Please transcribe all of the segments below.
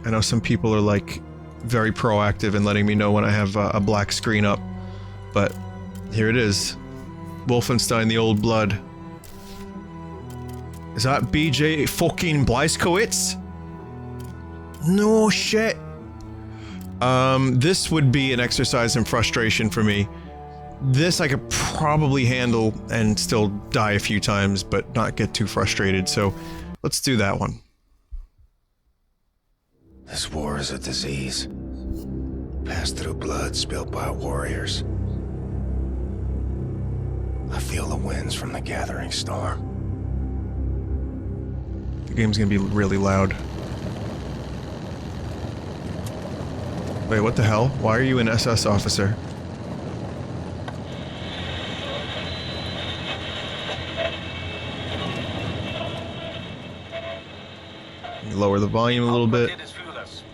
I know some people are like very proactive in letting me know when I have a black screen up, but here it is. Wolfenstein: The Old Blood. Is that BJ fucking Blazkowicz? No shit. This would be an exercise in frustration for me. This I could probably handle and still die a few times, but not get too frustrated, so let's do that one. This war is a disease, passed through blood spilled by warriors. I feel the winds from the gathering storm. The game's gonna be really loud. Wait, what the hell? Why are you an SS officer? Lower the volume a little bit.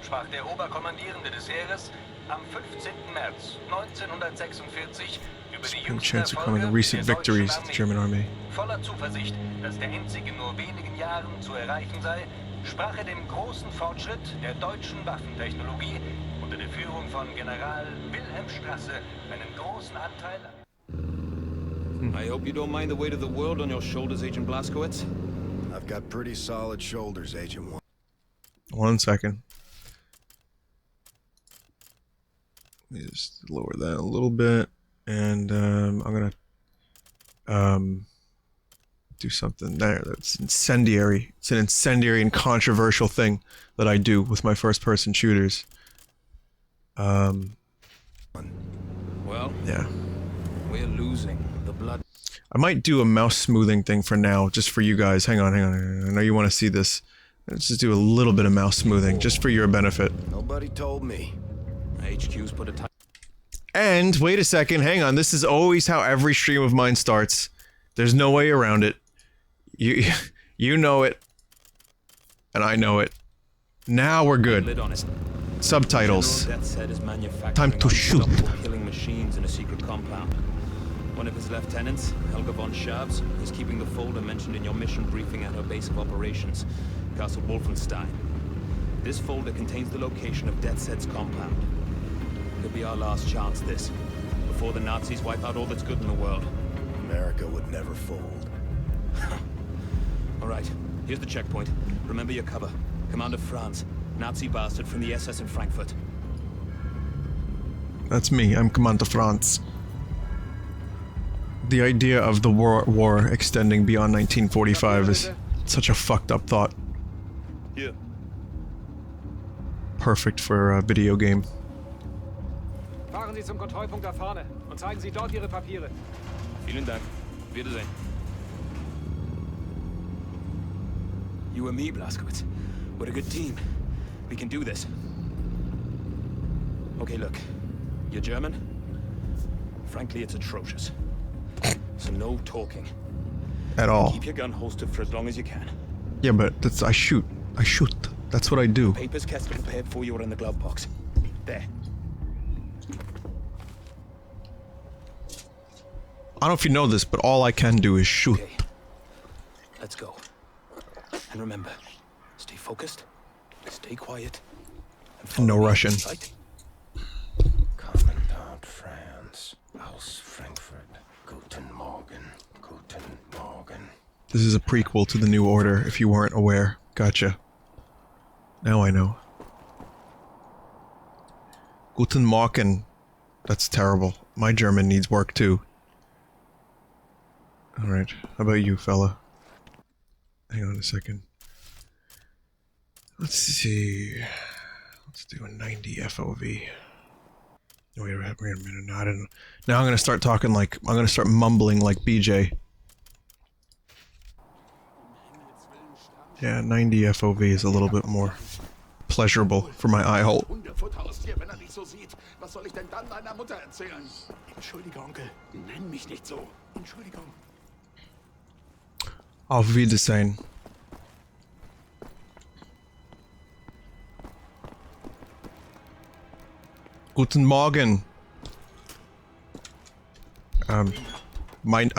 Sprach der Oberkommandierende des Heeres am 15. März 1946 über die jüngsten Erfolge recent victories of the German army. Voller Zuversicht, dass der Endzug in nur wenigen Jahren zu erreichen sei, sprach er dem großen Fortschritt der deutschen Waffentechnologie unter der Führung von General Wilhelm Strasse einen großen Anteil. I hope you don't mind the weight of the world on your shoulders, Agent Blazkowicz. I've got pretty solid shoulders, Agent 1. 1 second. Let me just lower that a little bit, and I'm gonna do something there that's incendiary. It's an incendiary and controversial thing that I do with my first-person shooters. Well, yeah. We're losing the blood. I might do a mouse smoothing thing for now, just for you guys. Hang on. I know you want to see this. Let's just do a little bit of mouse smoothing, just for your benefit. Nobody told me. HQ's put a time. And, wait a second, hang on, this is always how every stream of mine starts. There's no way around it. You know it. And I know it. Now we're good. Subtitles. Time to shoot. Killing machines in a secret compound. One of his lieutenants, Helga von Schabs, is keeping the folder mentioned in your mission briefing at her base of operations, Castle Wolfenstein. This folder contains the location of Death's compound. Could be our last chance, this. Before the Nazis wipe out all that's good in the world. America would never fold. Alright, here's the checkpoint. Remember your cover. Commander Franz, Nazi bastard from the SS in Frankfurt. That's me, I'm Commander Franz. The idea of the war extending beyond 1945 is such a fucked up thought. Here. Perfect for a video game. Fahren Sie zum Kontrollpunkt da vorne und zeigen Sie dort Ihre Papiere. Vielen Dank. Wiedersehen. You and me, Blazkowicz. We're a good team. We can do this. Okay, look. You're German? Frankly, it's atrocious. So no talking. At all. Keep your gun holstered for as long as you can. Yeah, but that's I shoot. That's what I do. Papers Kester prepared for you are in the glove box. There. I don't know if you know this, but all I can do is shoot. Okay. Let's go. And remember, stay focused, stay quiet. And no Russian. Right? Commandant Franz, aus Frankfurt. Guten Morgen. Guten Morgen. This is a prequel to the New Order, if you weren't aware. Gotcha. Now I know. Guten Morgen. That's terrible. My German needs work too. Alright, how about you, fella? Hang on a second. Let's see. Let's do a 90 FOV. Oh, wait a minute. No, I don't know. Now I'm gonna start talking like, I'm gonna start mumbling like BJ. Yeah, 90 FOV is a little bit more pleasurable for my eye hole. Auf Wiedersehen. Guten Morgen. I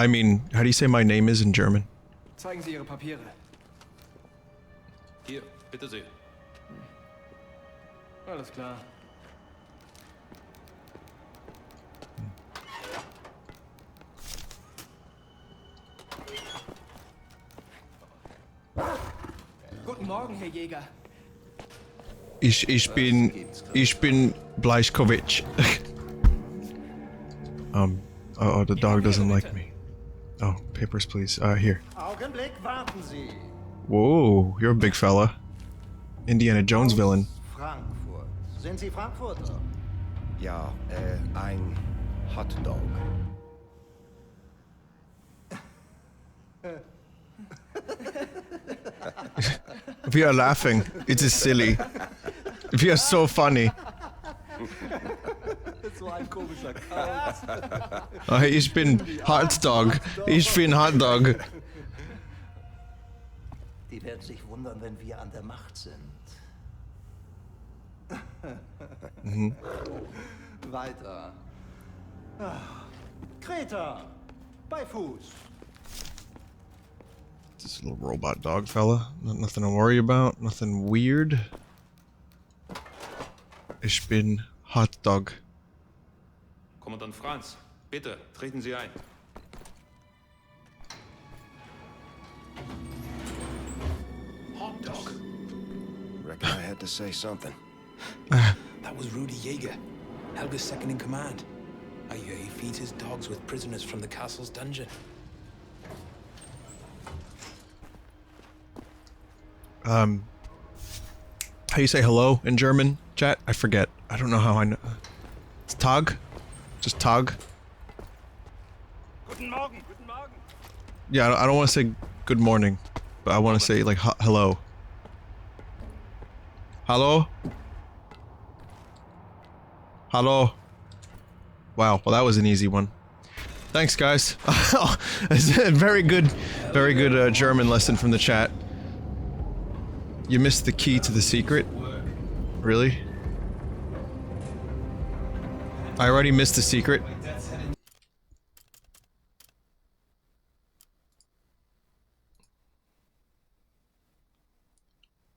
mean, how do you say my name is in German? Zeigen Sie Ihre Papiere. Hier, bitte sehr. Alles klar. Guten Morgen, Herr Jäger. Ich bin Bleichkowitsch. Oh, the dog doesn't like me. Oh, papers, please. Here. Augenblick, warten Sie. Whoa, you're a big fella. Indiana Jones villain. Frankfurt. Sind Sie Frankfurter? Ja, ein Hotdog. We are laughing. It is silly. We are so funny. So ein komischer Kauz. Ich bin Hotdog. Ich bin Hotdog. Die werden sich wundern, wenn wir an der Macht sind. Weiter. Kreta. Bei Fuß. This little robot dog fella. Nothing to worry about. Nothing weird. Ich bin Hotdog. Kommandant Franz, bitte, treten Sie ein. Hot dog. Reckon I had to say something. That was Rudy Jaeger, Helga's second in command. I hear he feeds his dogs with prisoners from the castle's dungeon. How you say hello in German, chat? I forget. I don't know how I know. It's Tag? Just Tag? Guten Morgen. Guten Morgen. Yeah, I don't want to say good morning, but I want to say like hello. Hello? Hello? Wow, well that was an easy one. Thanks guys. It's a very good German lesson from the chat. You missed the key to the secret? Really? I already missed the secret?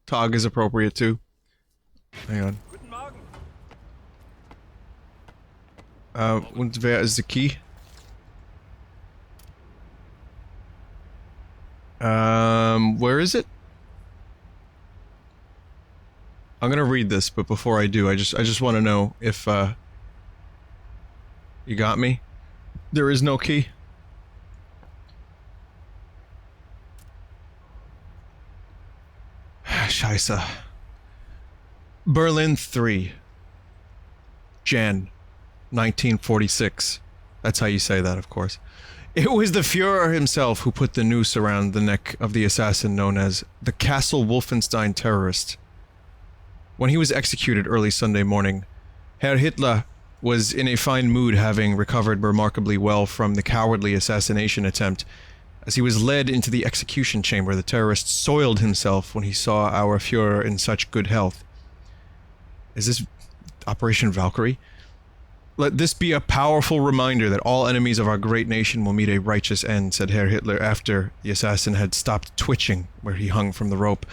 Tog is appropriate too. Hang on. Guten Morgen. Und wer is the key? Where is it? I'm gonna read this, but before I do, I just want to know if, you got me? There is no key? Scheiße. Berlin 3. Jan. 1946. That's how you say that, of course. It was the Führer himself who put the noose around the neck of the assassin known as the Castle Wolfenstein terrorist. When he was executed early Sunday morning, Herr Hitler was in a fine mood, having recovered remarkably well from the cowardly assassination attempt. As he was led into the execution chamber, the terrorist soiled himself when he saw our Führer in such good health. Is this Operation Valkyrie? Let this be a powerful reminder that all enemies of our great nation will meet a righteous end, said Herr Hitler after the assassin had stopped twitching where he hung from the rope.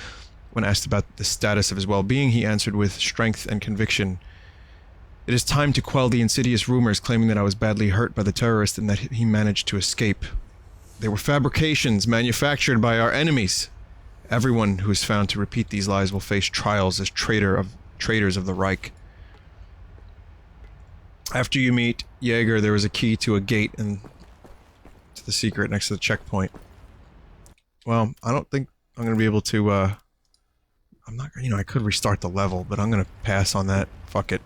When asked about the status of his well-being, he answered with strength and conviction, "It is time to quell the insidious rumors claiming that I was badly hurt by the terrorist and that he managed to escape. They were fabrications manufactured by our enemies. Everyone who is found to repeat these lies will face trials as traitors of the Reich." After you meet Jaeger, there is a key to a gate and to the secret next to the checkpoint. Well, I don't think I'm gonna be able to, I'm not, you know, I could restart the level, but I'm gonna pass on that. Fuck it.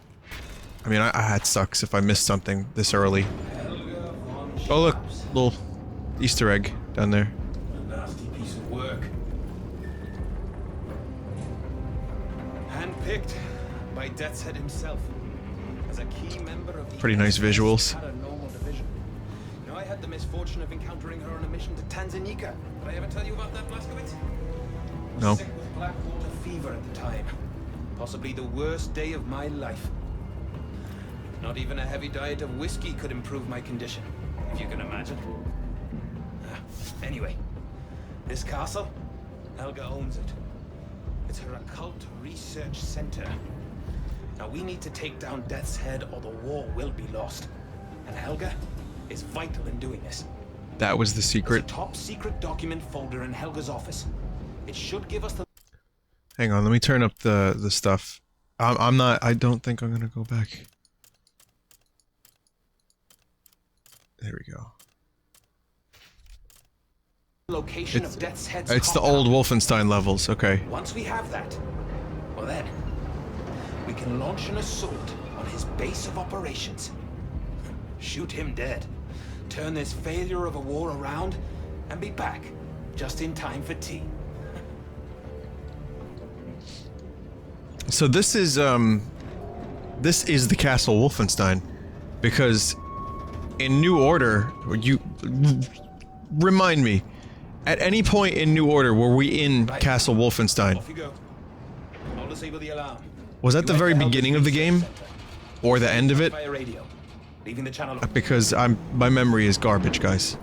I mean, it sucks if I missed something this early. Oh look, little Easter egg down there. A nasty piece of work. Handpicked by Death's Head himself. As a key member of the Pretty nice visuals. Paranormal Division. Now, I had the misfortune of encountering her on a mission to Tanzania. Did I ever tell you about that, Blaskowitz? No. Sick with blackwater fever at the time. Possibly the worst day of my life. Not even a heavy diet of whiskey could improve my condition, if you can imagine. Anyway, this castle, Helga owns it. It's her occult research center. Now we need to take down Death's Head or the war will be lost. And Helga is vital in doing this. That was the There's a secret. top secret document folder in Helga's office. It should give us the... Hang on, let me turn up the stuff. I'm not. I don't think I'm gonna go back. There we go. location of Death's Head's It's the compound. old Wolfenstein levels. Okay. Once we have that, well then, we can launch an assault on his base of operations. Shoot him dead. Turn this failure of a war around, and be back, just in time for tea. So this is the Castle Wolfenstein, because in New Order, you remind me, at any point in New Order were we in Castle Wolfenstein? Off you go. I'll disable the alarm. Was that the very beginning of the game, or the end of it? Fire radio. Leaving the channel. Because my memory is garbage, guys.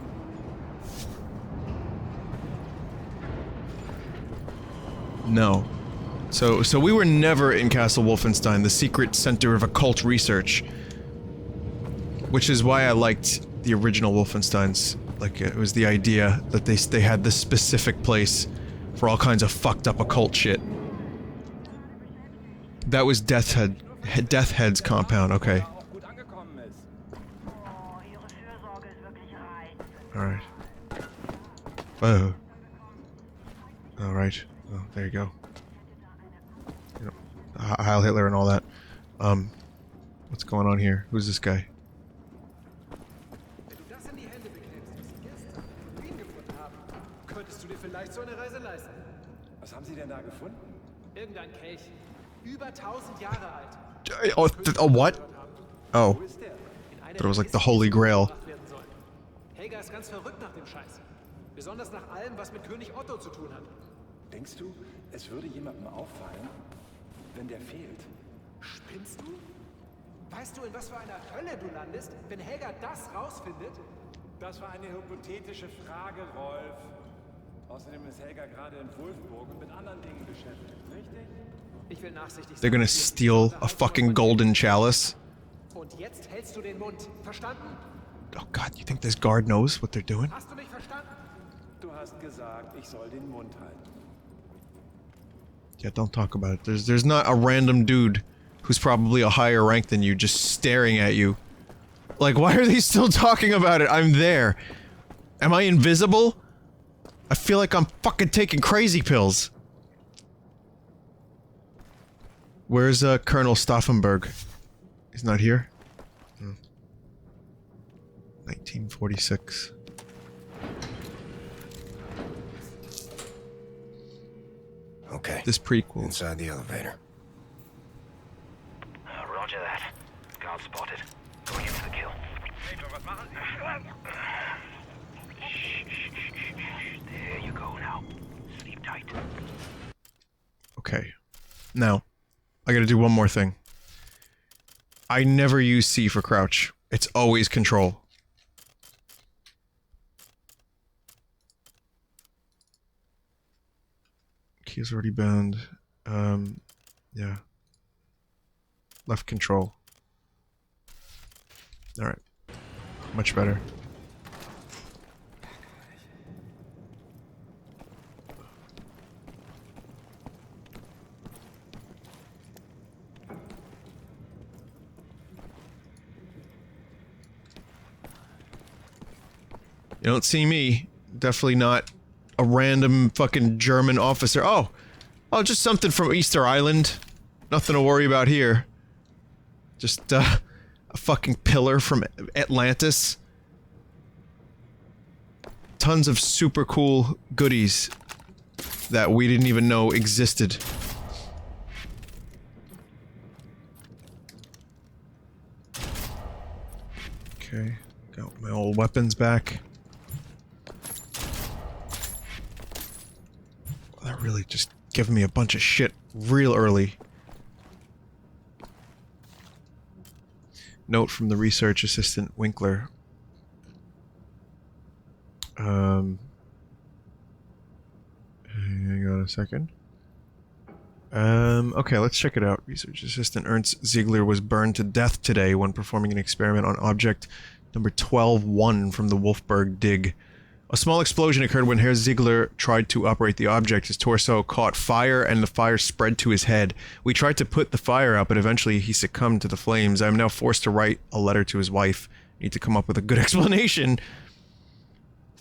No. So we were never in Castle Wolfenstein, the secret center of occult research. Which is why I liked the original Wolfensteins. Like, it was the idea that they had this specific place for all kinds of fucked up occult shit. That was Death Head's compound, okay. Alright. Oh. Alright. Oh, there you go. You know, Heil Hitler and all that. What's going on here? Who's this guy? Wenn du das in die Hände bekämst, was sie gestern von Wien gefunden haben, könntest du dir vielleicht so eine Reise leisten. Was haben Sie denn da gefunden? Irgendein Kelch. Über 1000 Jahre alt. Oh, what? Oh. In einer But it was like der the Holy Grail. gebracht werden sollen. Helga ist ganz verrückt nach dem Scheiß. Besonders nach allem, was mit König Otto zu tun hat. Denkst du, es würde jemandem auffallen, wenn der fehlt? Spinnst du? Weißt du, in was für einer Hölle du landest, wenn Helga das rausfindet? Das war eine hypothetische Frage, Rolf. Außerdem ist Helga gerade in Wolfsburg und mit anderen Dingen beschäftigt, richtig? Ich will nachsichtig sein. They're gonna steal a fucking golden chalice. Und jetzt hältst du den Mund. Verstanden? Oh god, you think this guard knows what they're doing? Hast du mich verstanden? Du hast gesagt, ich soll den Mund halten. Yeah, don't talk about it. There's not a random dude who's probably a higher rank than you just staring at you. Like, why are they still talking about it? I'm there. Am I invisible? I feel like I'm fucking taking crazy pills. Where's Colonel Stauffenberg? He's not here? 1946. Okay. This prequel. Inside the elevator. Roger that. Guard spotted. Going in for the kill. There you go now. Sleep tight. Okay. Now, I gotta do one more thing. I never use C for crouch. It's always control. Key is already bound. Yeah. Left control. Alright. Much better. You don't see me. Definitely not a random fucking German officer. Oh! Oh, just something from Easter Island. Nothing to worry about here. Just, a fucking pillar from Atlantis. Tons of super cool goodies that we didn't even know existed. Okay, got my old weapons back. That really just giving me a bunch of shit real early. Note from the research assistant Winkler. Hang on a second. Okay, let's check it out. Research assistant Ernst Ziegler was burned to death today when performing an experiment on object number 12-1 from the Wolfberg dig. A small explosion occurred when Herr Ziegler tried to operate the object. His torso caught fire and the fire spread to his head. We tried to put the fire out, but eventually he succumbed to the flames. I am now forced to write a letter to his wife. I need to come up with a good explanation.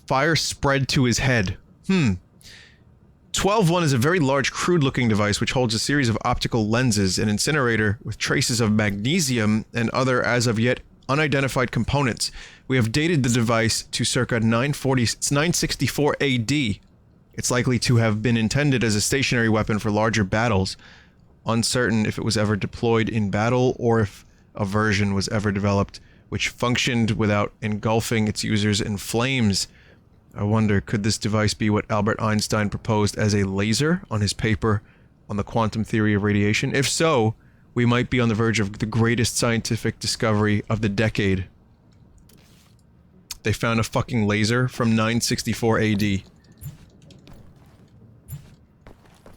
Fire spread to his head. 12-1 is a very large, crude-looking device which holds a series of optical lenses, an incinerator with traces of magnesium, and other as-of-yet unidentified components. We have dated the device to circa 964 AD. It's likely to have been intended as a stationary weapon for larger battles. Uncertain if it was ever deployed in battle or if a version was ever developed which functioned without engulfing its users in flames. I wonder, could this device be what Albert Einstein proposed as a laser on his paper on the quantum theory of radiation? If so, we might be on the verge of the greatest scientific discovery of the decade. They found a fucking laser from 964 AD.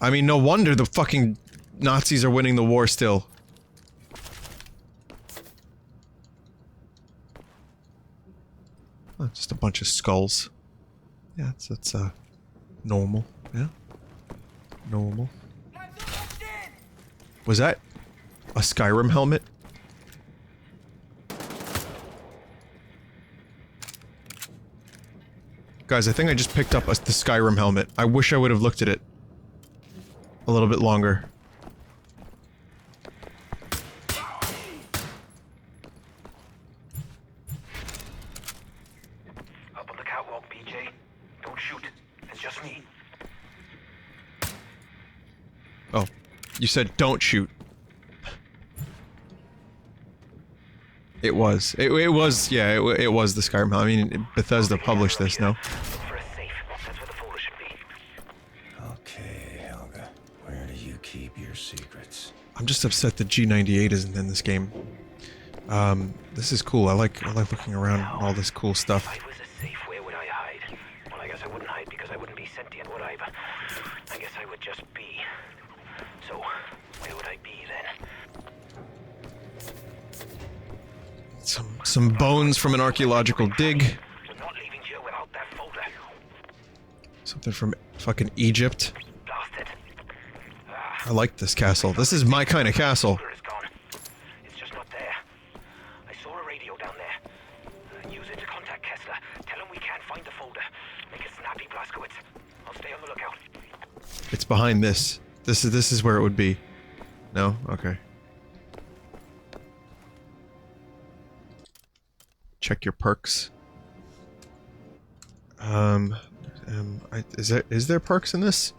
I mean, no wonder the fucking Nazis are winning the war still. Oh, just a bunch of skulls. Yeah, that's normal. Yeah. Normal. Was that a Skyrim helmet? Guys, I think I just picked up the Skyrim helmet. I wish I would have looked at it a little bit longer. Up on the catwalk, BJ. Don't shoot. It's just me. Oh, you said don't shoot. It was. It was, yeah, it was the Skyrim. I mean, Bethesda published this, no? For a safe. That's where the folder should be. Okay, Helga. Where do you keep your secrets? I'm just upset that G98 isn't in this game. This is cool. I like looking around all this cool stuff. If I was a safe, where would I hide? Well, I guess I wouldn't hide because I wouldn't be sentient, would I? But I guess I would just be. So, where would I be then? Some bones from an archaeological dig. We're not leaving here without that folder. Something from fucking Egypt. Blast it. I like this castle. This is my kind of castle. Folder is gone. It's just not there. I saw a radio down there. Use it to contact Kessler. Tell him we can't find the folder. Make it snappy, Blazkowicz. I'll stay on the lookout. It's behind this. This is where it would be. No? Okay. Check your perks. Is there perks in this?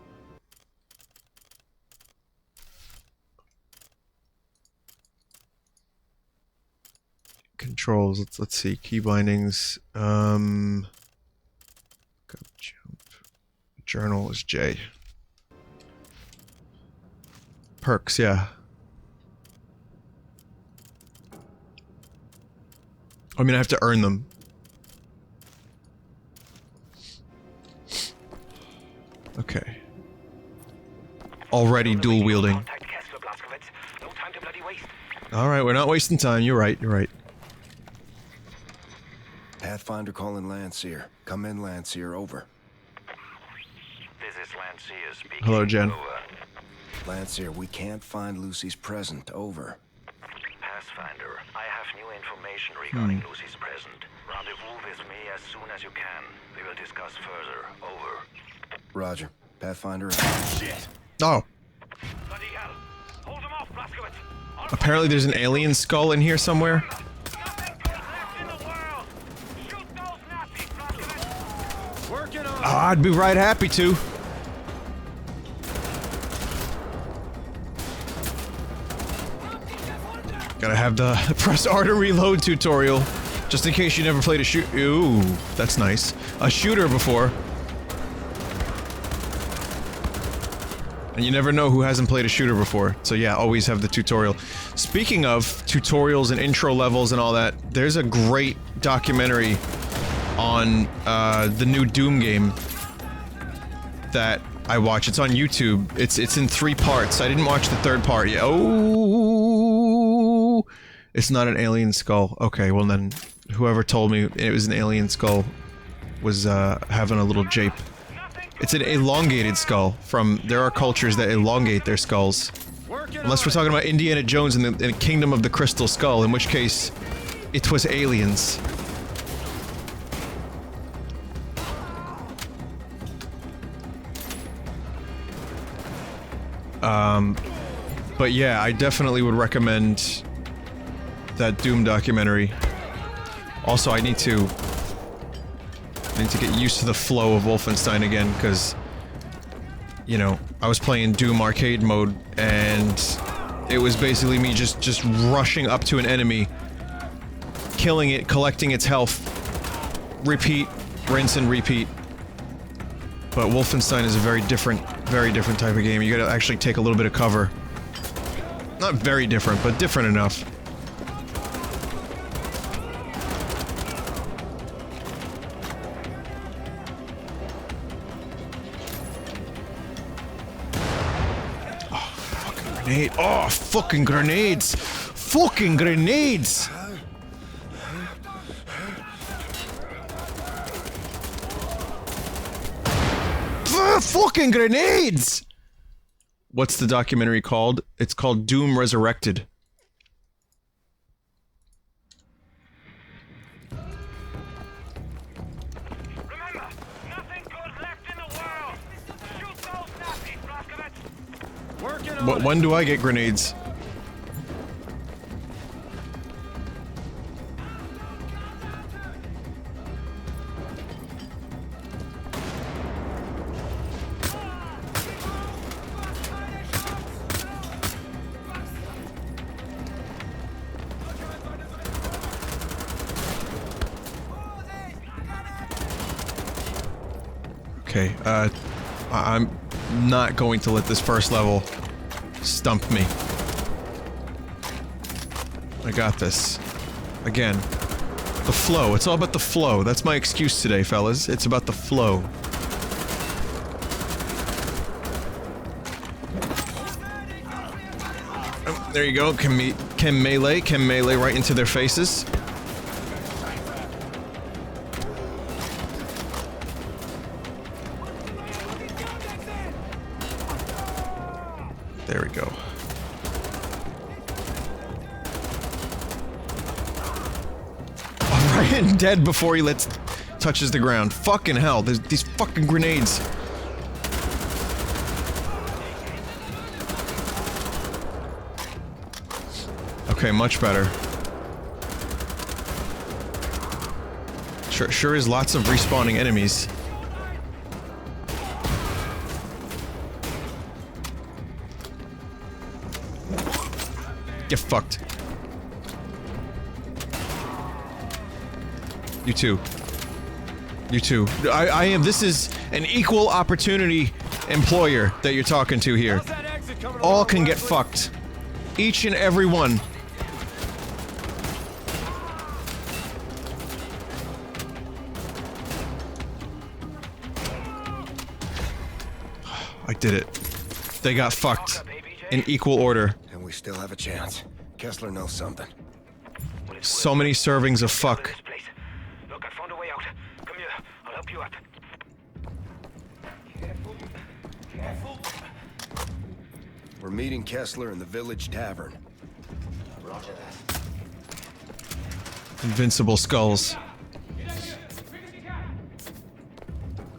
Controls. Let's see. Key bindings. Go jump. Journal is J. Perks, yeah. I mean, I have to earn them. Okay. Already dual wielding. Contact Kessler, Blazkowicz. No time to bloody waste. Alright, we're not wasting time. You're right, you're right. Pathfinder calling Landseer. Come in, Landseer. Over. This is Landseer speaking. Hello, Jen. Landseer, we can't find Lucy's present. Over. Pathfinder, I have new information regarding Lucy's present. Rendezvous with me as soon as you can. We will discuss further. Over. Roger. Pathfinder. Shit! Oh. Bloody hell! Hold him off, Blazkowicz! Apparently there's an alien skull in here somewhere. Nothing good left in the world! Shoot those Nazis, Blazkowicz! Working on it. I'd be right happy to. Gotta have the press R to reload tutorial, just in case you never played a Ooh, that's nice. A shooter before. And you never know who hasn't played a shooter before. So yeah, always have the tutorial. Speaking of tutorials and intro levels and all that, there's a great documentary on the new Doom game that I watch. It's on YouTube. It's in 3 parts. I didn't watch the 3rd part yet. Oh, it's not an alien skull. Okay, well then, whoever told me it was an alien skull was having a little jape. It's an elongated skull. There are cultures that elongate their skulls. Unless we're talking about Indiana Jones and the Kingdom of the Crystal Skull, in which case, it was aliens. But yeah, I definitely would recommend that Doom documentary. Also, I need to get used to the flow of Wolfenstein again, because, you know, I was playing Doom arcade mode, and it was basically me just rushing up to an enemy, killing it, collecting its health, repeat, rinse and repeat. But Wolfenstein is a very different type of game. You gotta actually take a little bit of cover. Not very different, but different enough. Oh, fucking grenade. Oh, fucking grenades! Fucking grenades! Fucking grenades! What's the documentary called? It's called Doom Resurrected. Remember, nothing good left in the world. Shoot those Nazis, Blazkowicz. When do I get grenades? Okay, I'm not going to let this first level stump me. I got this. Again, the flow. It's all about the flow. That's my excuse today, fellas. It's about the flow. Oh, there you go. Can melee right into their faces. There we go. Alright, and dead before he touches the ground. Fucking hell, there's these fucking grenades. Okay, much better. Sure is lots of respawning enemies. Get fucked. You too. You too. I am. This is an equal opportunity employer that you're talking to here. All can get fucked. Each and every one. I did it. They got fucked. In equal order. And we still have a chance. Kessler knows something. So many servings of fuck. Look, I found a way out. Come here, I'll help you up. Careful. We're meeting Kessler in the village tavern. Roger that. Invincible skulls.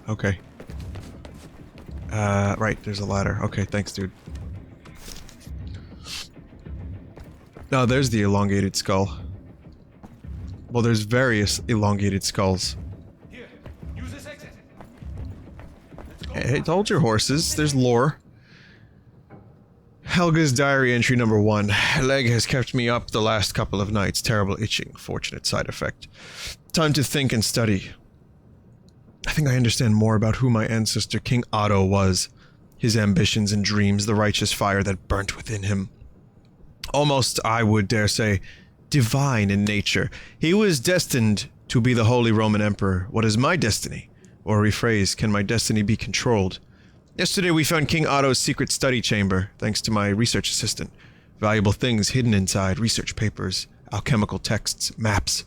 Okay. Right, there's a ladder. Okay, thanks, dude. No, there's the elongated skull. Well, there's various elongated skulls. Here, use this exit. Hey, hold your horses. There's lore. Helga's diary entry number 1. Leg has kept me up the last couple of nights. Terrible itching. Fortunate side effect. Time to think and study. I think I understand more about who my ancestor King Otto was. His ambitions and dreams, the righteous fire that burnt within him. Almost, I would dare say, divine in nature. He was destined to be the Holy Roman Emperor. What is my destiny? Or rephrase, can my destiny be controlled? Yesterday we found King Otto's secret study chamber, thanks to my research assistant. Valuable things hidden inside, research papers, alchemical texts, maps.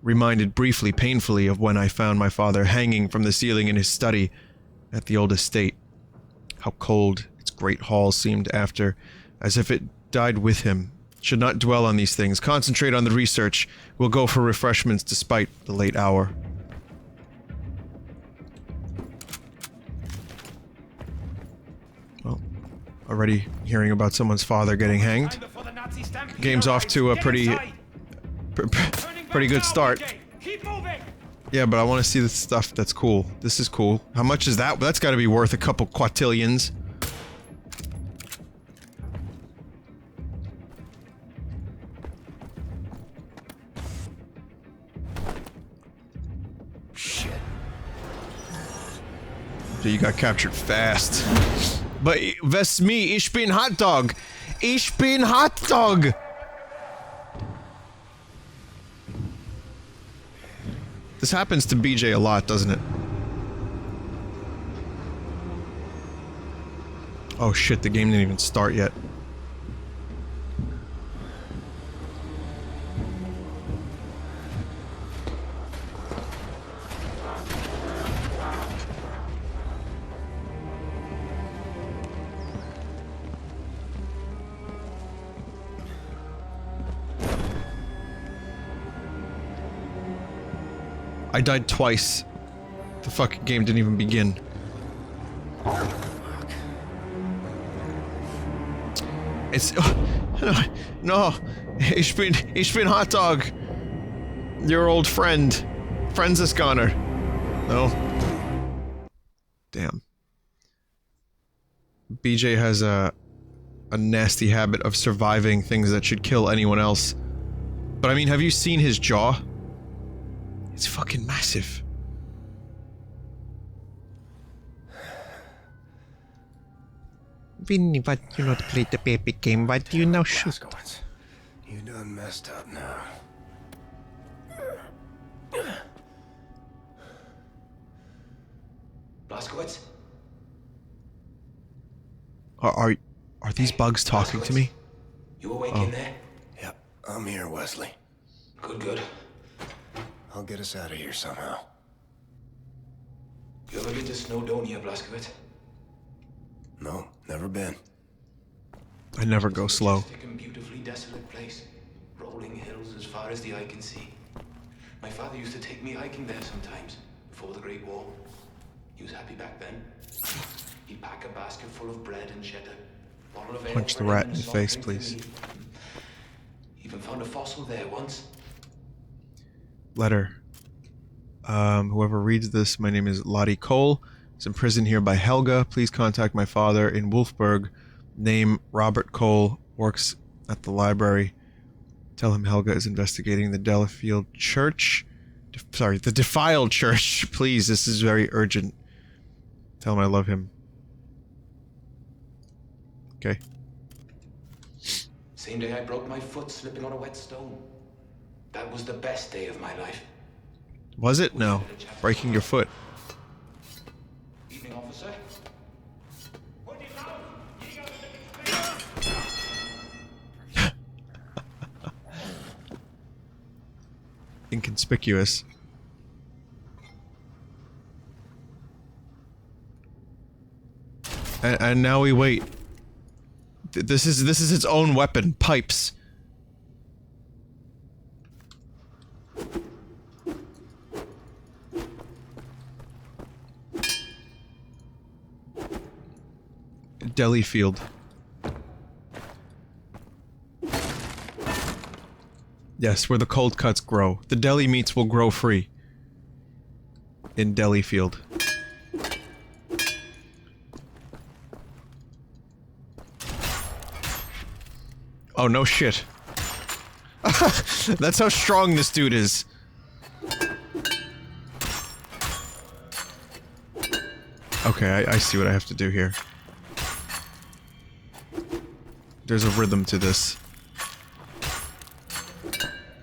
Reminded briefly, painfully, of when I found my father hanging from the ceiling in his study at the old estate. How cold its great hall seemed after, as if it died with him. Should not dwell on these things. Concentrate on the research. We'll go for refreshments despite the late hour. Well, already hearing about someone's father getting hanged. Game's off to a pretty good start. Yeah, but I want to see the stuff that's cool. This is cool. How much is that? That's got to be worth a couple quatillions. Shit. So you got captured fast. But that's me. Ich bin hot dog. Ich bin hot dog. This happens to BJ a lot, doesn't it? Oh shit, the game didn't even start yet. I died twice. The fucking game didn't even begin. It's... no. Ich bin hot dog. Your old friend. Franziskaner. No. Damn. BJ has a nasty habit of surviving things that should kill anyone else. But I mean, have you seen his jaw? It's fucking massive. Vinny, why do you not play the baby game? Why do you now shoot? You done messed up now. Blaskowitz? Are these bugs talking to me? You awake in there? Yep, I'm here, Wesley. Good, good. I'll get us out of here somehow. You ever been to Snowdonia, Blaskowitz? No, never been. I never go slow. Majestic and beautifully desolate place. Rolling hills as far as the eye can see. My father used to take me hiking there sometimes, before the Great War. He was happy back then. He'd pack a basket full of bread and cheddar. Bottle of ale Punch the for him rat and in a the soft face, drink for please. me. Even found a fossil there once. Letter. Whoever reads this, my name is Lottie Cole. Is imprisoned here by Helga. Please contact my father in Wolfsburg. Name Robert Cole. Works at the library. Tell him Helga is investigating the Delafield Church. The defiled church. Please, this is very urgent. Tell him I love him. Okay. Same day I broke my foot slipping on a wet stone. That was the best day of my life. Was it? No. Breaking your foot. Evening, officer. Inconspicuous. And now we wait. This is its own weapon. Pipes. Delafield. Yes, where the cold cuts grow. The deli meats will grow free. In Delafield. Oh, no shit. That's how strong this dude is. Okay, I see what I have to do here. There's a rhythm to this.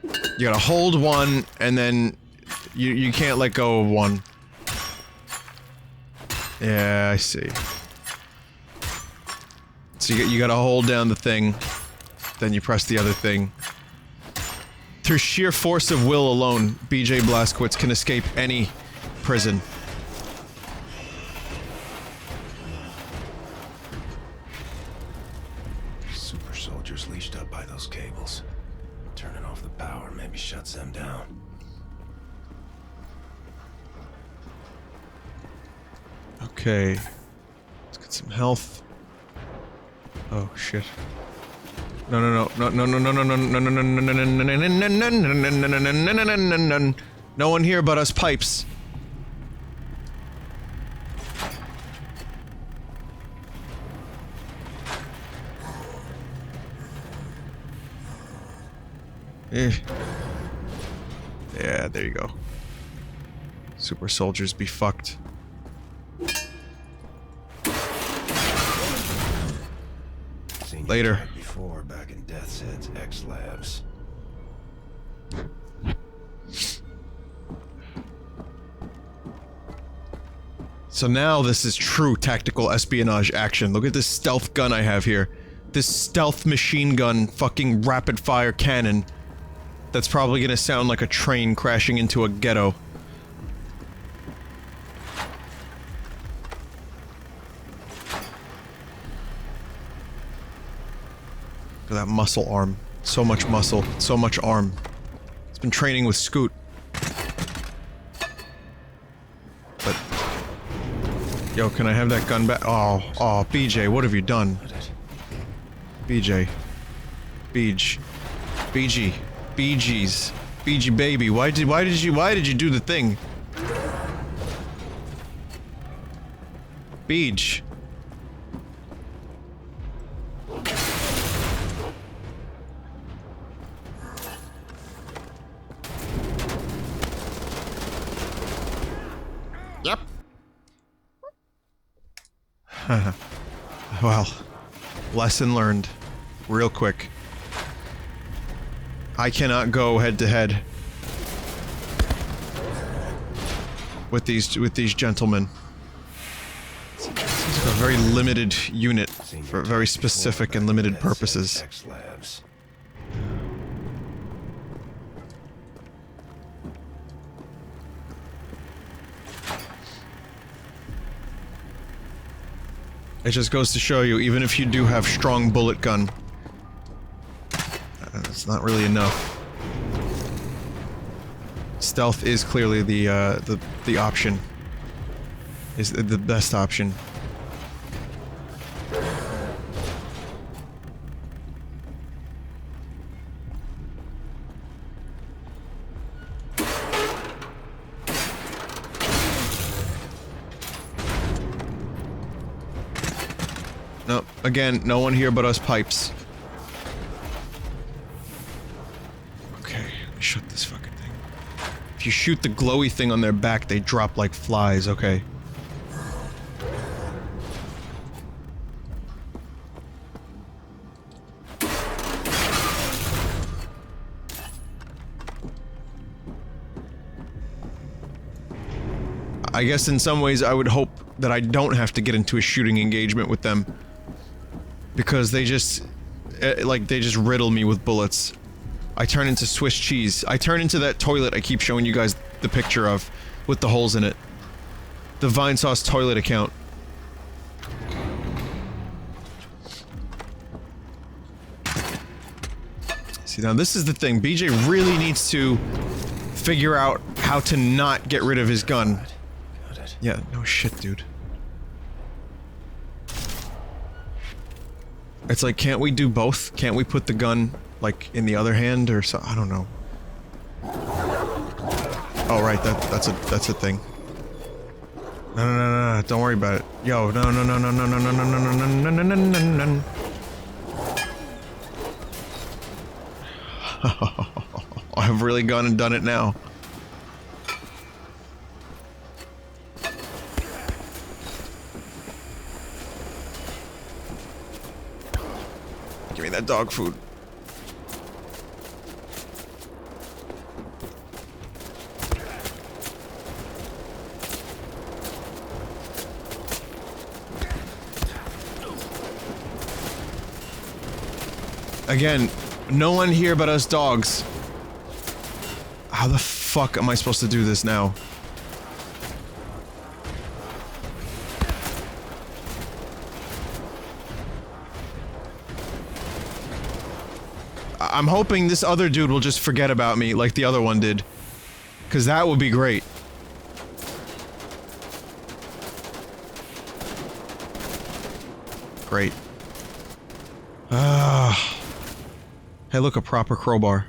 You gotta hold one, and then you can't let go of one. Yeah, I see. So you gotta hold down the thing, then you press the other thing. Through sheer force of will alone, BJ Blazkowicz can escape any prison. Super soldiers leashed up by those cables. Turning off the power maybe shuts them down. Okay. Let's get some health. Oh shit. No no no no no no no no no no no no no no no. No one here but us pipes. Yeah, there you go. Super soldiers be fucked. Later. Before back in Death's Head's X Labs. So now this is true tactical espionage action. Look at this stealth gun I have here. This stealth machine gun fucking rapid fire cannon. That's probably gonna sound like a train crashing into a ghetto. Look at that muscle arm. So much muscle, so much arm. It's been training with Scoot. But... Yo, can I have that gun back? Oh, BJ, what have you done? BJ. Beej. BG. BG's. BG baby, why did you do the thing? Beej. Yep. Well, lesson learned. Real quick. I cannot go head to head with these gentlemen. It's a very limited unit for very specific and limited purposes. It just goes to show you, even if you do have strong bullet gun, it's not really enough. Stealth is clearly the option. Is the best option. No, again, no one here but us pipes. Okay, let me shut this fucking thing. If you shoot the glowy thing on their back, they drop like flies, okay. I guess in some ways I would hope that I don't have to get into a shooting engagement with them. Because they just, like, they just riddle me with bullets. I turn into Swiss cheese. I turn into that toilet I keep showing you guys the picture of, with the holes in it. The Vinesauce toilet account. See, now this is the thing. BJ really needs to figure out how to not get rid of his gun. Yeah, no shit, dude. It's like, can't we do both? Can't we put the gun, like, in the other hand or so? I don't know. Oh, right, that's a thing. No, don't worry about it. Yo, no. I've really gone and done it now. Give me that dog food. Again, no one here but us dogs. How the fuck am I supposed to do this now? I'm hoping this other dude will just forget about me like the other one did. 'Cause that would be great. Great. Hey, look, a proper crowbar.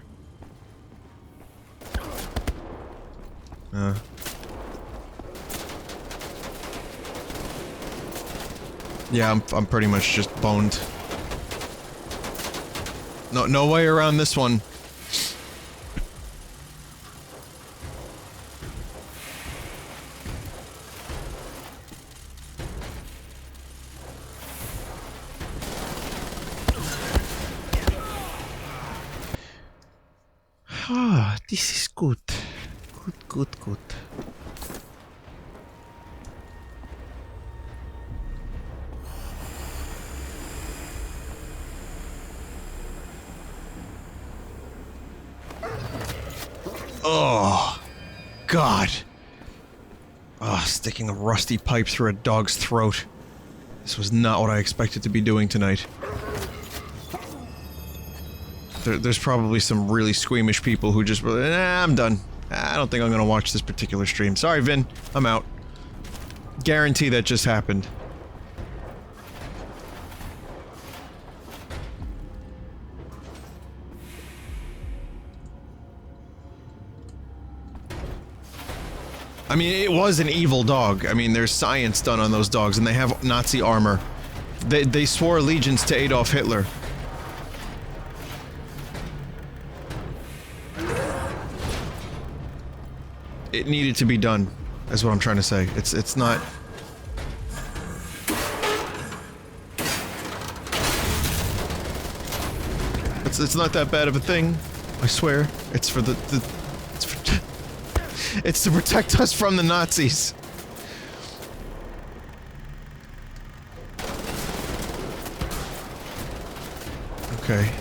Yeah, I'm pretty much just boned. No way around this one. Ah, this is good. Good. Oh, God. Oh, sticking a rusty pipe through a dog's throat. This was not what I expected to be doing tonight. There's probably some really squeamish people who just were, I'm done. I don't think I'm gonna watch this particular stream. Sorry, Vin. I'm out. Guarantee that just happened. I mean, it was an evil dog. I mean, there's science done on those dogs, and they have Nazi armor. They swore allegiance to Adolf Hitler. It needed to be done, is what I'm trying to say. It's not... It's not that bad of a thing, I swear. It's for it's to protect us from the Nazis. Okay.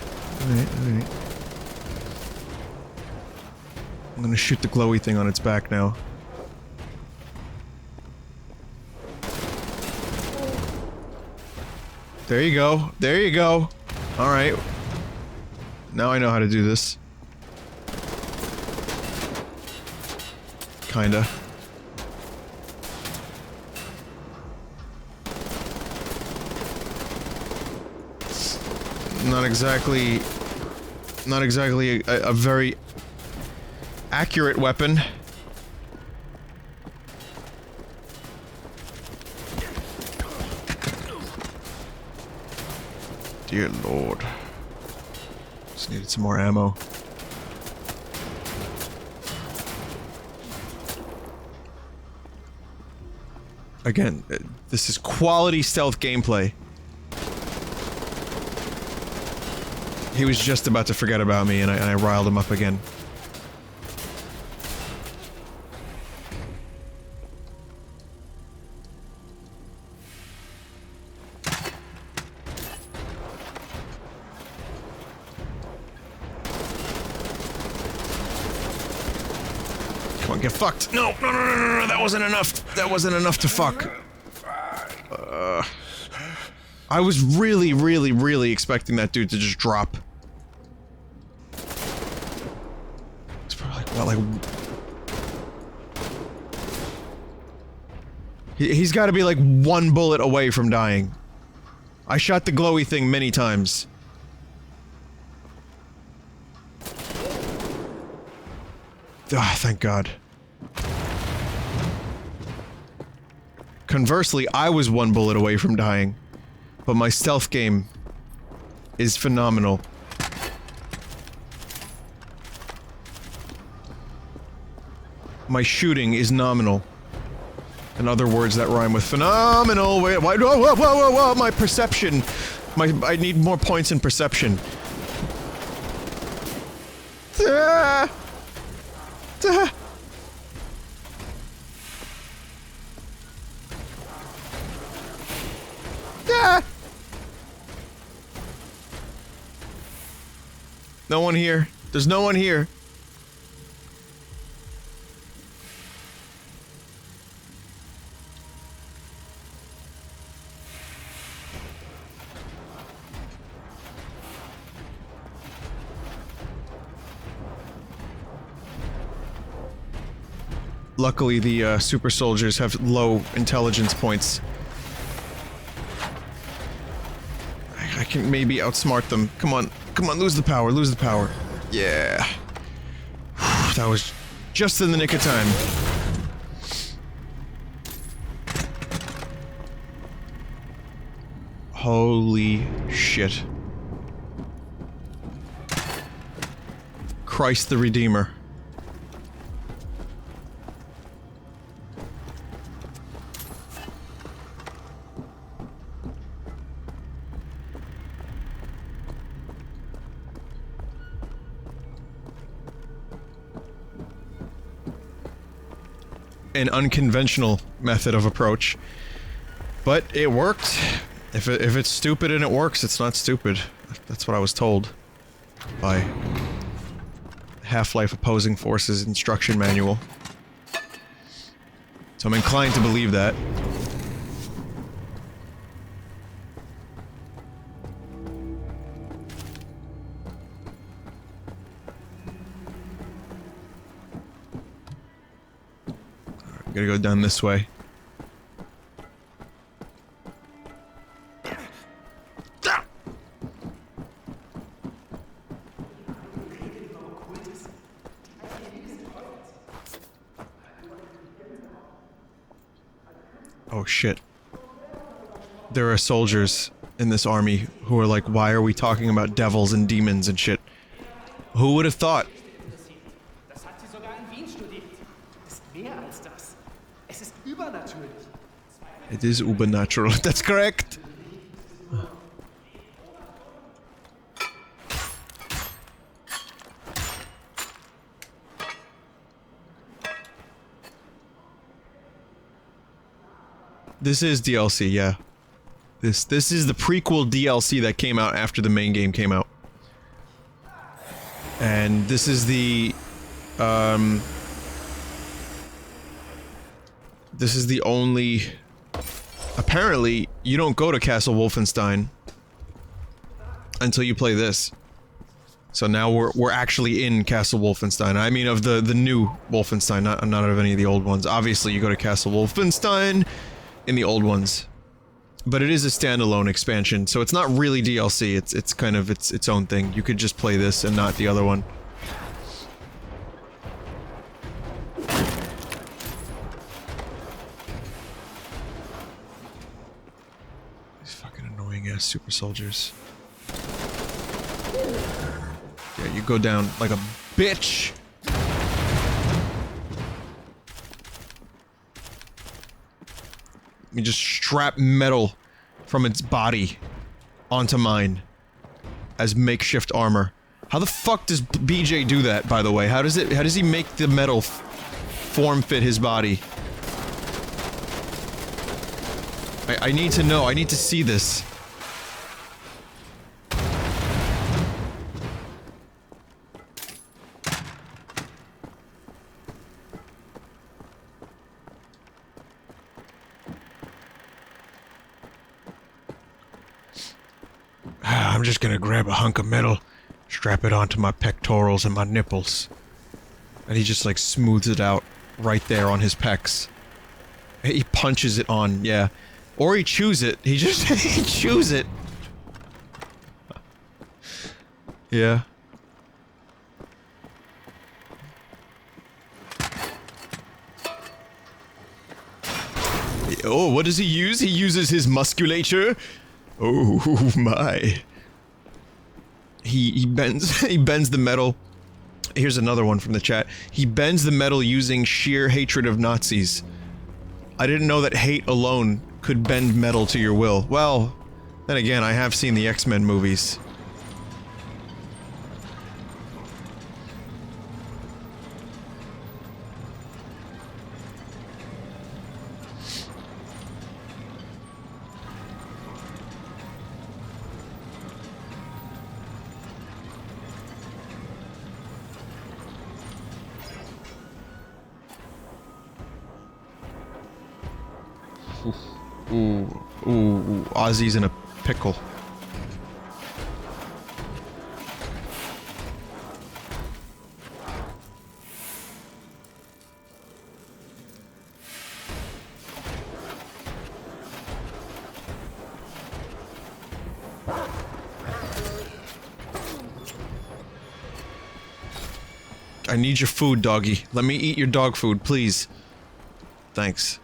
Alright. I'm gonna shoot the glowy thing on its back now. There you go. There you go. Alright. Now I know how to do this. Kinda. It's not exactly a very accurate weapon. Dear Lord. Just needed some more ammo. Again, this is quality stealth gameplay. He was just about to forget about me and I riled him up again. Get fucked. No, that wasn't enough. That wasn't enough to fuck. I was really expecting that dude to just drop. It's probably like, what, like... He's gotta be like one bullet away from dying. I shot the glowy thing many times. Ah, thank God. Conversely, I was one bullet away from dying, but my stealth game is phenomenal. My shooting is nominal. In other words that rhyme with phenomenal. Wait, whoa, my perception. I need more points in perception. No one here. There's no one here. Luckily, the super soldiers have low intelligence points. I can maybe outsmart them. Come on, come on, lose the power, lose the power. Yeah. That was just in the nick of time. Holy shit. Christ the Redeemer. An unconventional method of approach, but it worked. If it's stupid and it works, it's not stupid. That's what I was told by Half-Life Opposing Forces instruction manual. So I'm inclined to believe that. Gotta go down this way. Oh shit. There are soldiers in this army who are like, why are we talking about devils and demons and shit? Who would have thought? Das hat sie sogar in Wien studiert. Ist mehr als das. Es ist übernatürlich. It is supernatural. That's correct. This is DLC, yeah. This is the prequel DLC that came out after the main game came out. And this is the this is the only... Apparently, you don't go to Castle Wolfenstein until you play this. So now we're actually in Castle Wolfenstein. I mean of the new Wolfenstein, not of any of the old ones. Obviously you go to Castle Wolfenstein in the old ones. But it is a standalone expansion, so it's not really DLC, it's kind of its own thing. You could just play this and not the other one. These fucking annoying ass super soldiers. Yeah, you go down like a bitch! Let me just strap metal from its body onto mine as makeshift armor. How the fuck does BJ do that, by the way? How does he make the metal form fit his body? I need to know, I need to see this. I'm just gonna grab a hunk of metal, strap it onto my pectorals and my nipples. And he just like smooths it out right there on his pecs. He punches it on, yeah. Or he chews it. He just he chews it. Yeah. Oh, what does he use? He uses his musculature. Oh my. He bends he bends the metal. Here's another one from the chat. He bends the metal using sheer hatred of Nazis. I didn't know that hate alone could bend metal to your will. Well, then again, I have seen the X-Men movies. Ooh, Ozzy's in a pickle. I need your food, doggy. Let me eat your dog food, please. Thanks.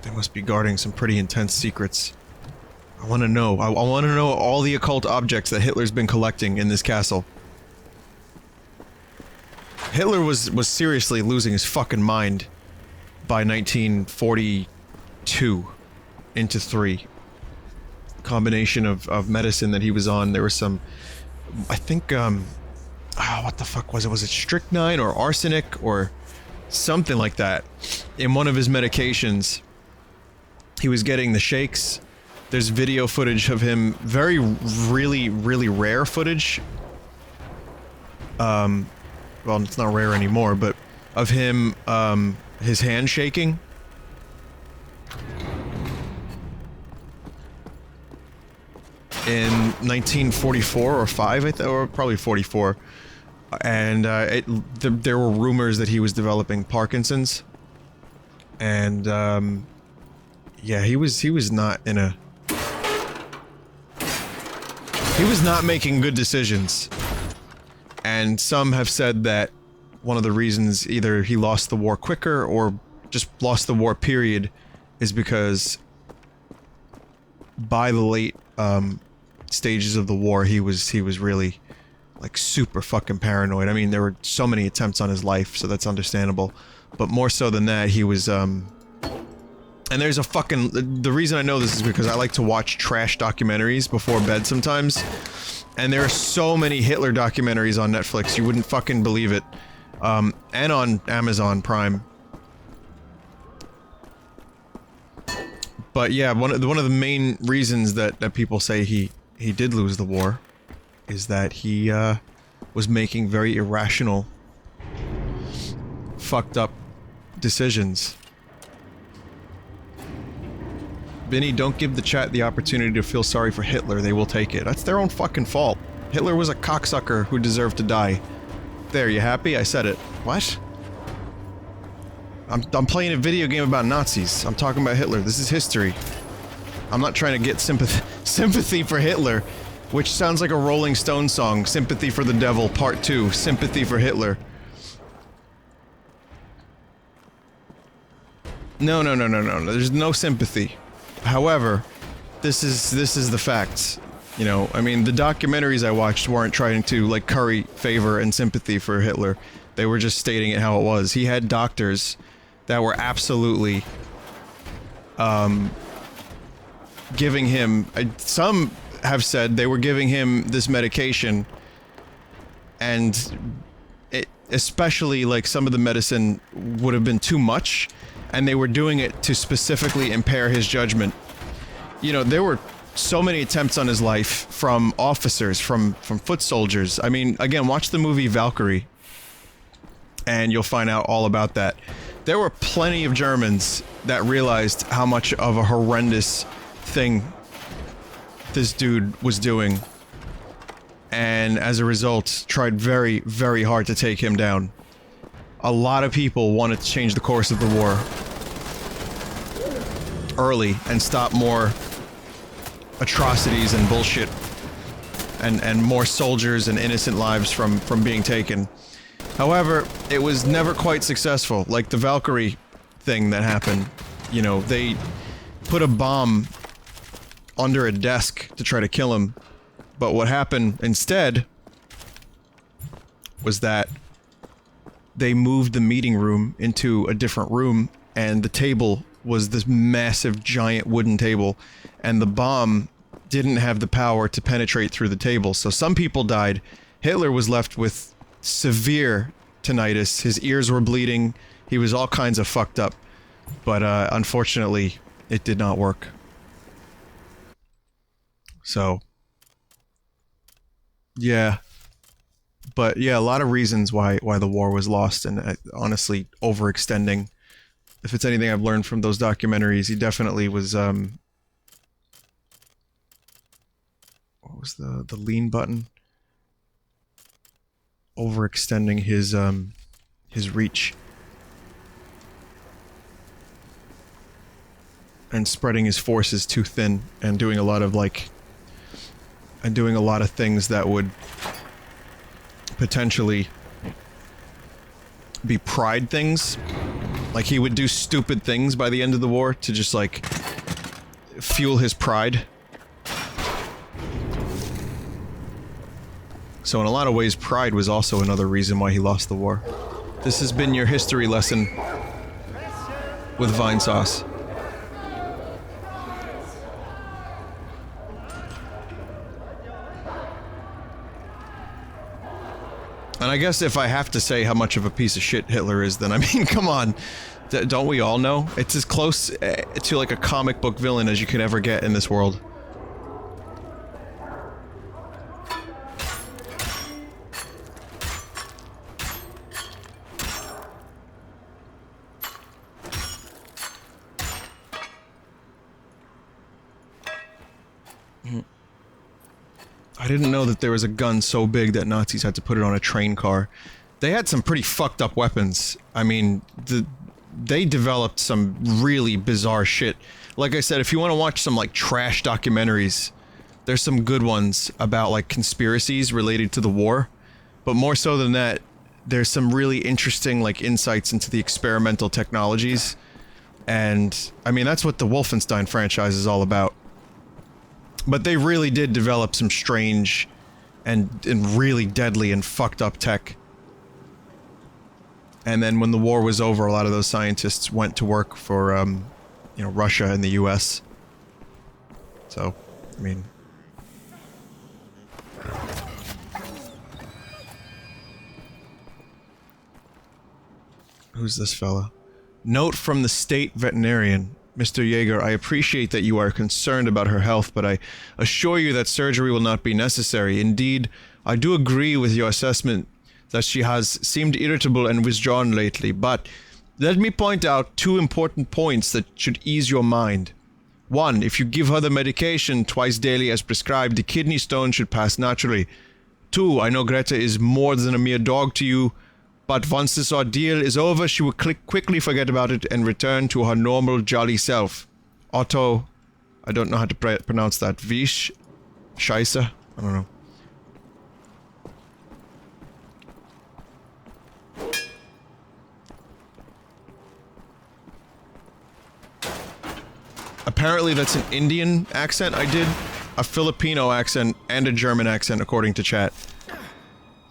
They must be guarding some pretty intense secrets. I want to know. I want to know all the occult objects that Hitler's been collecting in this castle. Hitler was seriously losing his fucking mind by 1942 into 3. Combination of medicine that he was on. There was some, I think, what the fuck was it? Was it strychnine or arsenic or something like that in one of his medications? He was getting the shakes. There's video footage of him, really rare footage. Well, it's not rare anymore, but of him, his hand shaking. In 1944 or 5, I think, or probably 44. And, there were rumors that he was developing Parkinson's. And, yeah, he was not in a... He was not making good decisions. And some have said that one of the reasons either he lost the war quicker or just lost the war period is because by the late stages of the war he was really like super fucking paranoid. I mean, there were so many attempts on his life, so that's understandable. But more so than that, he was and there's a fucking... The reason I know this is because I like to watch trash documentaries before bed sometimes. And there are so many Hitler documentaries on Netflix, you wouldn't fucking believe it. And on Amazon Prime. But yeah, one of the main reasons that people say he did lose the war is that he was making very irrational, fucked up decisions. Vinny, don't give the chat the opportunity to feel sorry for Hitler. They will take it. That's their own fucking fault. Hitler was a cocksucker who deserved to die. There, you happy? I said it. What? I'm playing a video game about Nazis. I'm talking about Hitler. This is history. I'm not trying to get sympathy for Hitler, which sounds like a Rolling Stones song. Sympathy for the Devil, Part 2. Sympathy for Hitler. No. There's no sympathy. However, this is the facts. You know, I mean, the documentaries I watched weren't trying to, like, curry favor and sympathy for Hitler. They were just stating it how it was. He had doctors that were absolutely, giving him... some have said they were giving him this medication, and it, especially, like, some of the medicine would have been too much, and they were doing it to specifically impair his judgment. You know, there were so many attempts on his life from officers, from foot soldiers. I mean, again, watch the movie Valkyrie, and you'll find out all about that. There were plenty of Germans that realized how much of a horrendous thing this dude was doing, and as a result, tried very, very hard to take him down. A lot of people wanted to change the course of the war early and stop more atrocities and bullshit and more soldiers and innocent lives from being taken. However, it was never quite successful. Like the Valkyrie thing that happened. You know, they put a bomb under a desk to try to kill him, but what happened instead was that they moved the meeting room into a different room, and the table was this massive giant wooden table, and the bomb didn't have the power to penetrate through the table, so some people died. Hitler was left with severe tinnitus, his ears were bleeding, he was all kinds of fucked up, but unfortunately it did not work. So Yeah. But yeah, a lot of reasons why the war was lost, and honestly, overextending. If it's anything I've learned from those documentaries, he definitely was, what was the lean button? Overextending his reach. And spreading his forces too thin, and doing a lot of, like... And doing a lot of things that would... potentially... be pride things. Like, he would do stupid things by the end of the war to just, like... fuel his pride. So in a lot of ways, pride was also another reason why he lost the war. This has been your history lesson with Vinesauce. And I guess if I have to say how much of a piece of shit Hitler is, then I mean, come on. Don't we all know? It's as close to like a comic book villain as you could ever get in this world. I didn't know that there was a gun so big that Nazis had to put it on a train car. They had some pretty fucked up weapons. I mean, they developed some really bizarre shit. Like I said, if you want to watch some, like, trash documentaries, there's some good ones about, like, conspiracies related to the war. But more so than that, there's some really interesting, like, insights into the experimental technologies. And, I mean, that's what the Wolfenstein franchise is all about. But they really did develop some strange and really deadly and fucked up tech. And then when the war was over, a lot of those scientists went to work for, you know, Russia and the US. So, I mean... Who's this fella? Note from the state veterinarian. Mr. Yeager, I appreciate that you are concerned about her health, but I assure you that surgery will not be necessary. Indeed, I do agree with your assessment that she has seemed irritable and withdrawn lately, but let me point out two important points that should ease your mind. One, if you give her the medication twice daily as prescribed, the kidney stone should pass naturally. Two, I know Greta is more than a mere dog to you, but once this ordeal is over, she will quickly forget about it and return to her normal, jolly self. Otto... I don't know how to pronounce that. Vish? Scheisse? I don't know. Apparently that's an Indian accent I did, a Filipino accent, and a German accent, according to chat.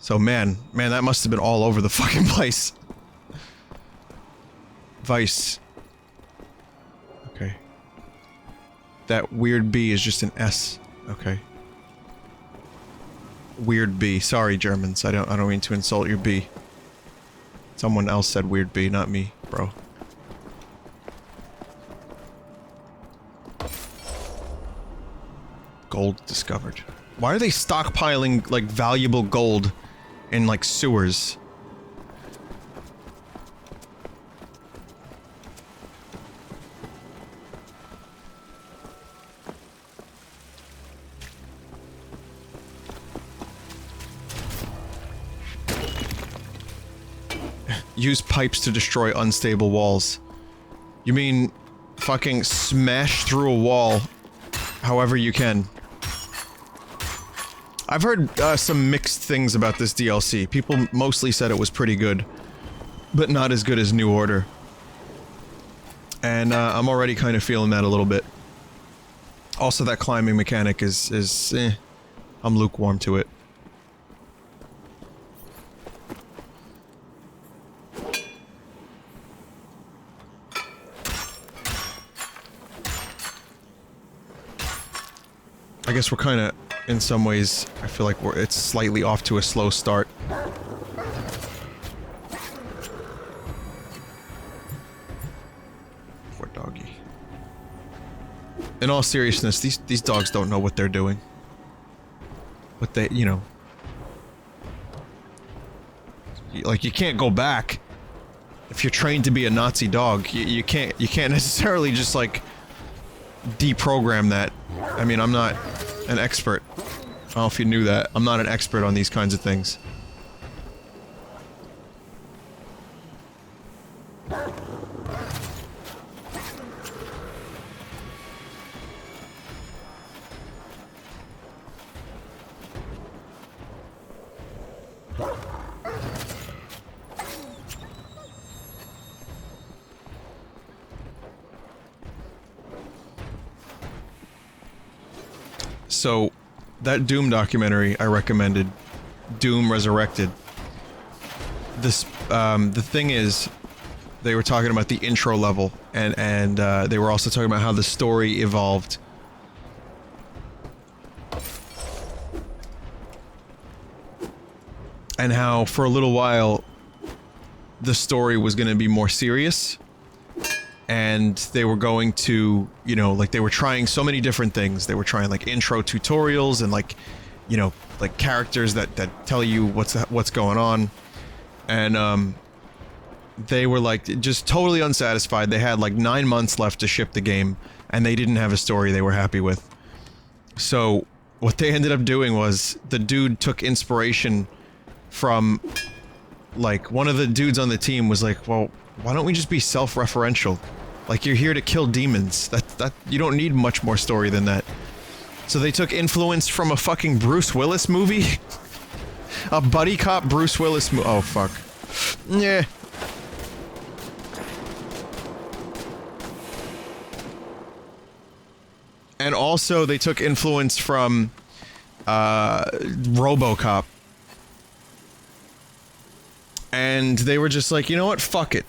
So man, that must have been all over the fucking place. Vice. Okay. That weird B is just an S. Okay. Weird B. Sorry, Germans. I don't mean to insult your B. Someone else said weird B, not me, bro. Gold discovered. Why are they stockpiling, like, valuable gold in, like, sewers? Use pipes to destroy unstable walls. You mean fucking smash through a wall however you can. I've heard some mixed things about this DLC. People mostly said it was pretty good, but not as good as New Order. And I'm already kind of feeling that a little bit. Also, that climbing mechanic is I'm lukewarm to it. I guess we're kind of, in some ways, I feel like it's slightly off to a slow start. Poor doggy. In all seriousness, these dogs don't know what they're doing. But they, you know, like, you can't go back. If you're trained to be a Nazi dog, you can't necessarily just, like, deprogram that. I mean, I'm not an expert. I don't know if you knew that. I'm not an expert on these kinds of things. So, that Doom documentary I recommended, Doom Resurrected, this, the thing is, they were talking about the intro level, and they were also talking about how the story evolved. And how, for a little while, the story was going to be more serious. And they were going to, you know, like, they were trying so many different things. They were trying, like, intro tutorials and, like, you know, like, characters that tell you what's going on. And, they were, like, just totally unsatisfied. They had, like, 9 months left to ship the game, and they didn't have a story they were happy with. So, what they ended up doing was, the dude took inspiration from, like, one of the dudes on the team was like, well, why don't we just be self-referential? Like, you're here to kill demons. That you don't need much more story than that. So they took influence from a fucking Bruce Willis movie? A buddy cop Bruce Willis movie. Oh, fuck. Yeah. And also, they took influence from, RoboCop. And they were just like, you know what? Fuck it.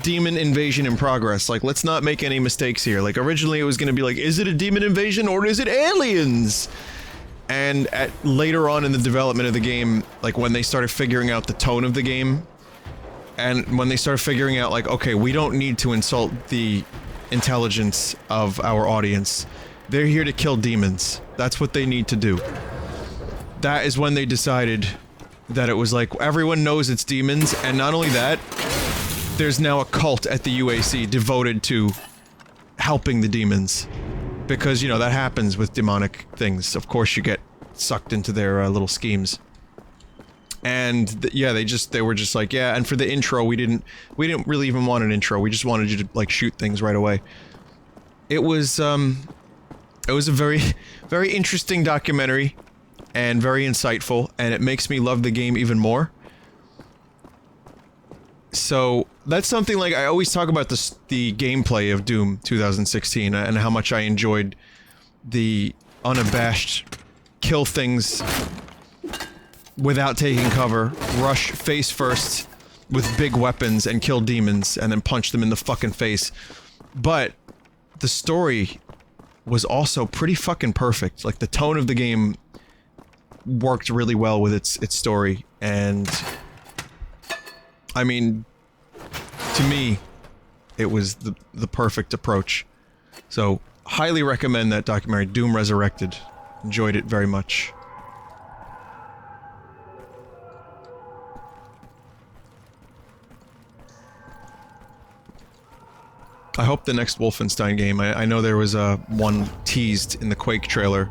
Demon invasion in progress. Like, let's not make any mistakes here. Like, originally it was gonna be like, is it a demon invasion or is it aliens? And later on in the development of the game, like, when they started figuring out the tone of the game, and when they started figuring out, like, okay, we don't need to insult the intelligence of our audience. They're here to kill demons. That's what they need to do. That is when they decided that it was like, everyone knows it's demons, and not only that, there's now a cult at the UAC devoted to helping the demons. Because, you know, that happens with demonic things. Of course you get sucked into their little schemes. And, yeah, they were just like, yeah, and for the intro, we didn't really even want an intro, we just wanted you to, like, shoot things right away. It was a very, very interesting documentary, and very insightful, and it makes me love the game even more. So, that's something, like, I always talk about the gameplay of Doom 2016, and how much I enjoyed the unabashed kill things without taking cover, rush face first with big weapons and kill demons, and then punch them in the fucking face. But the story was also pretty fucking perfect. Like, the tone of the game worked really well with its story, and I mean, to me, it was the perfect approach. So, highly recommend that documentary, Doom Resurrected. Enjoyed it very much. I hope the next Wolfenstein game, I know there was one teased in the Quake trailer.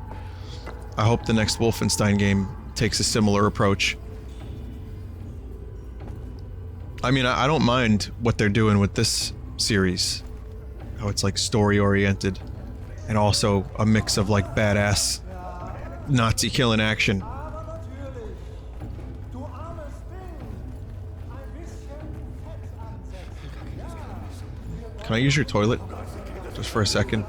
I hope the next Wolfenstein game takes a similar approach. I mean, I don't mind what they're doing with this series. How it's like story-oriented. And also a mix of like badass Nazi killing action. Can I use your toilet? Just for a second.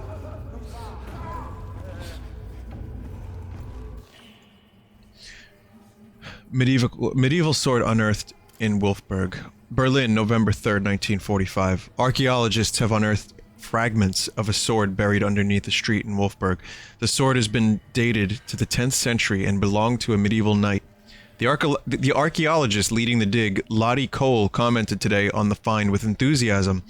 Medieval sword unearthed in Wolfsburg. Berlin, November 3rd, 1945. Archaeologists have unearthed fragments of a sword buried underneath a street in Wolfsburg. The sword has been dated to the 10th century and belonged to a medieval knight. The archaeologist leading the dig, Lottie Cole, commented today on the find with enthusiasm.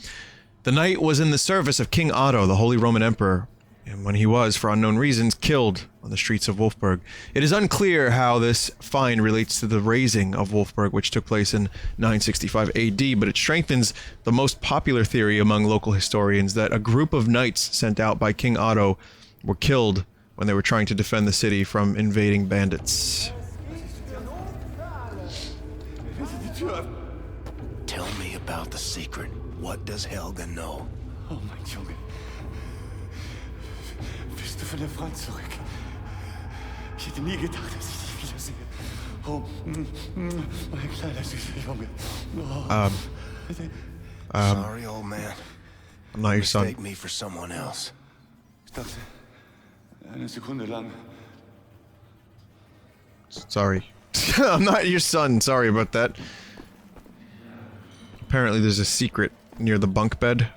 The knight was in the service of King Otto, the Holy Roman Emperor, and when he was, for unknown reasons, killed on the streets of Wolfburg. It is unclear how this find relates to the razing of Wolfburg, which took place in 965 AD, but it strengthens the most popular theory among local historians that a group of knights sent out by King Otto were killed when they were trying to defend the city from invading bandits. Tell me about the secret. What does Helga know? Oh mein Junge. Bist du von der Front zurück? Ich hätte nie gedacht, dass ich dich wiedersehe. Oh, mein kleiner süßer Junge. Oh. Sorry, old man. I'm not your son. Mistake me for someone else. Ich dachte, eine Sekunde lang. Sorry. I'm not your son. Sorry about that. Apparently there's a secret near the bunk bed.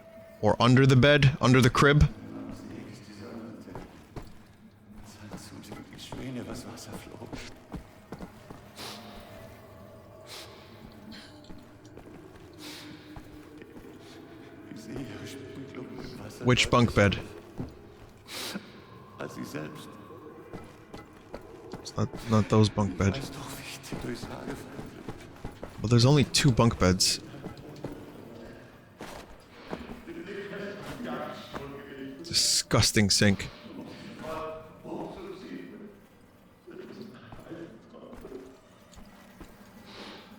Or under the bed. Under the crib. Which bunk bed? It's not those bunk beds. Well, there's only 2 bunk beds. Disgusting sink.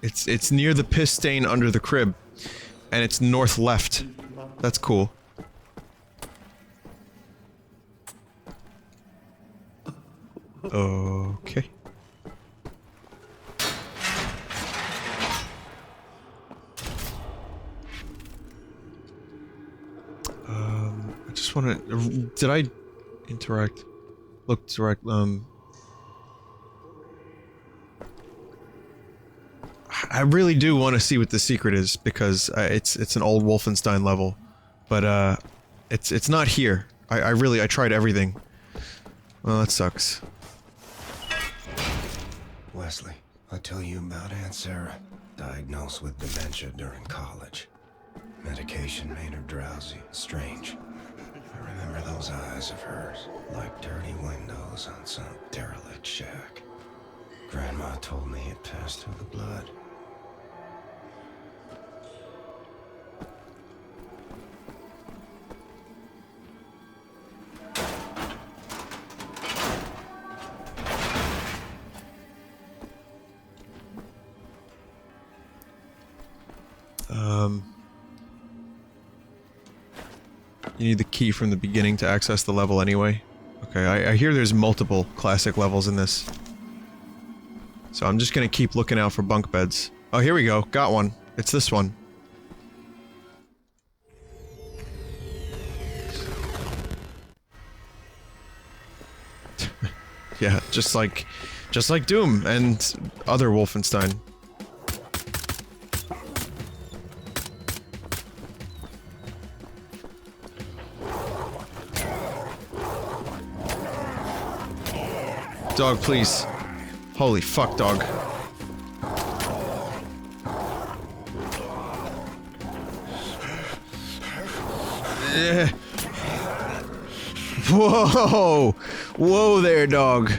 It's near the piss stain under the crib. And it's north left. That's cool. Okay. I just wanna... Did I interact? Look direct, I really do want to see what the secret is, because it's an old Wolfenstein level. But, it's not here. I tried everything. Well, that sucks. Wesley, I'll tell you about Aunt Sarah. Diagnosed with dementia during college. Medication made her drowsy. Strange. I remember those eyes of hers, like dirty windows on some derelict shack. Grandma told me it passed through the blood. You need the key from the beginning to access the level anyway. Okay, I hear there's multiple classic levels in this. So I'm just gonna keep looking out for bunk beds. Oh, here we go. Got one. It's this one. Yeah, just like Doom and other Wolfenstein. Dog, please. Holy fuck, dog. Whoa! Whoa there, dog.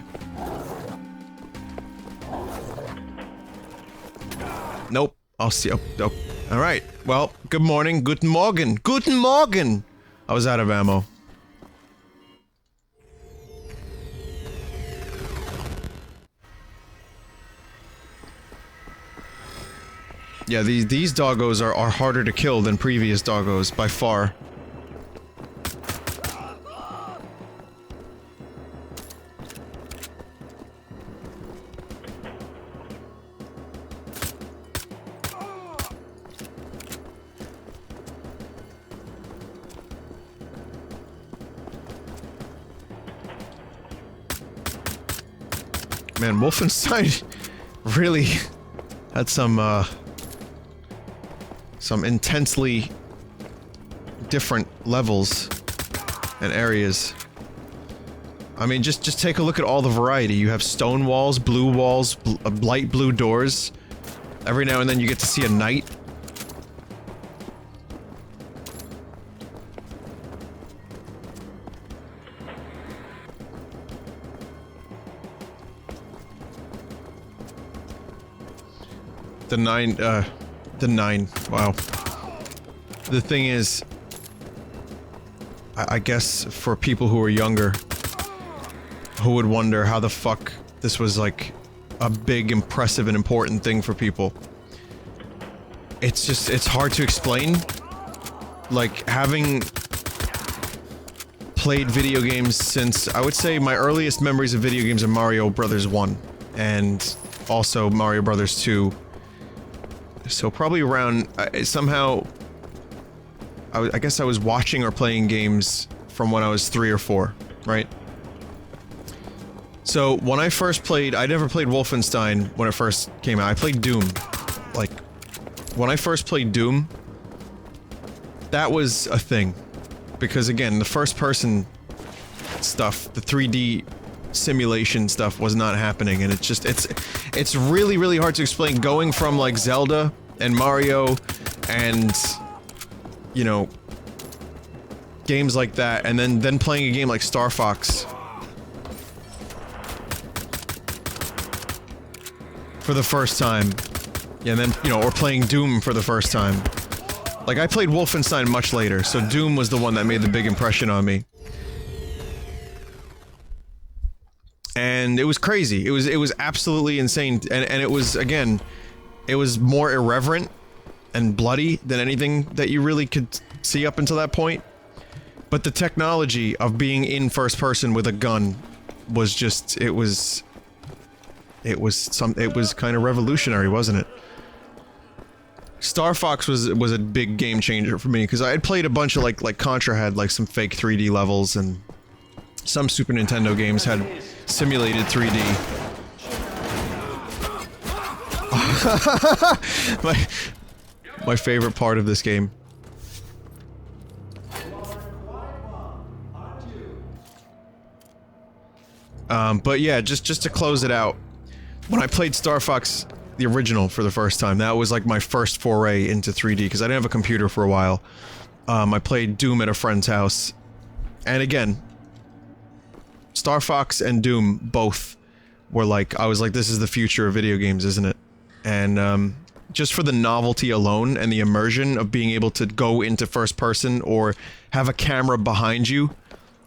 Nope. I'll see. Oh. Alright. Well, good morning. Guten Morgen. Guten Morgen! I was out of ammo. Yeah, these doggos are harder to kill than previous doggos, by far. Man, Wolfenstein really had some intensely different levels and areas. I mean, just take a look at all the variety. You have stone walls, blue walls, light blue doors. Every now and then you get to see a knight. The 9, wow. The thing is, I guess for people who are younger, who would wonder how the fuck this was like a big, impressive, and important thing for people. It's just, it's hard to explain. Like, having played video games since, I would say my earliest memories of video games are Mario Brothers 1, and also Mario Brothers 2. So probably around, somehow, I guess I was watching or playing games from when I was 3 or 4, right? So, when I first played, I never played Wolfenstein when it first came out. I played Doom. Like, when I first played Doom, that was a thing. Because again, the first person stuff, the 3D simulation stuff was not happening, and it's just, it's really, really hard to explain going from like Zelda and Mario and, you know, games like that, and then playing a game like Star Fox for the first time. Yeah, and then, you know, or playing Doom for the first time. Like, I played Wolfenstein much later, so Doom was the one that made the big impression on me. And it was crazy. It was absolutely insane, and it was, again, it was more irreverent and bloody than anything that you really could see up until that point. But the technology of being in first person with a gun was just, it was kind of revolutionary, wasn't it? Star Fox was a big game changer for me, because I had played a bunch of like Contra had like some fake 3D levels, and some Super Nintendo games had simulated 3D. my favorite part of this game. But yeah, just to close it out, when I played Star Fox, the original, for the first time, that was like my first foray into 3D, because I didn't have a computer for a while. I played Doom at a friend's house, and again, Star Fox and Doom both were like, I was like, this is the future of video games, isn't it? And just for the novelty alone and the immersion of being able to go into first person or have a camera behind you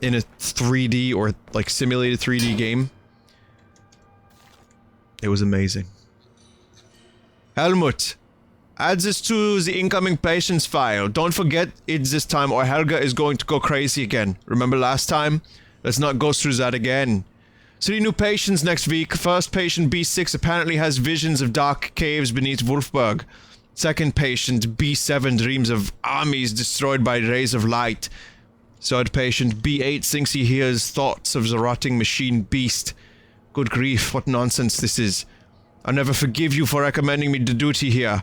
in a 3D or like simulated 3D game, it was amazing. Helmut, add this to the incoming patients file. Don't forget it this time or Helga is going to go crazy again. Remember last time? Let's not go through that again. 3 new patients next week. First patient B6 apparently has visions of dark caves beneath Wolfberg. Second patient B7 dreams of armies destroyed by rays of light. Third patient B8 thinks he hears thoughts of the rotting machine beast. Good grief, what nonsense this is. I'll never forgive you for recommending me to duty here.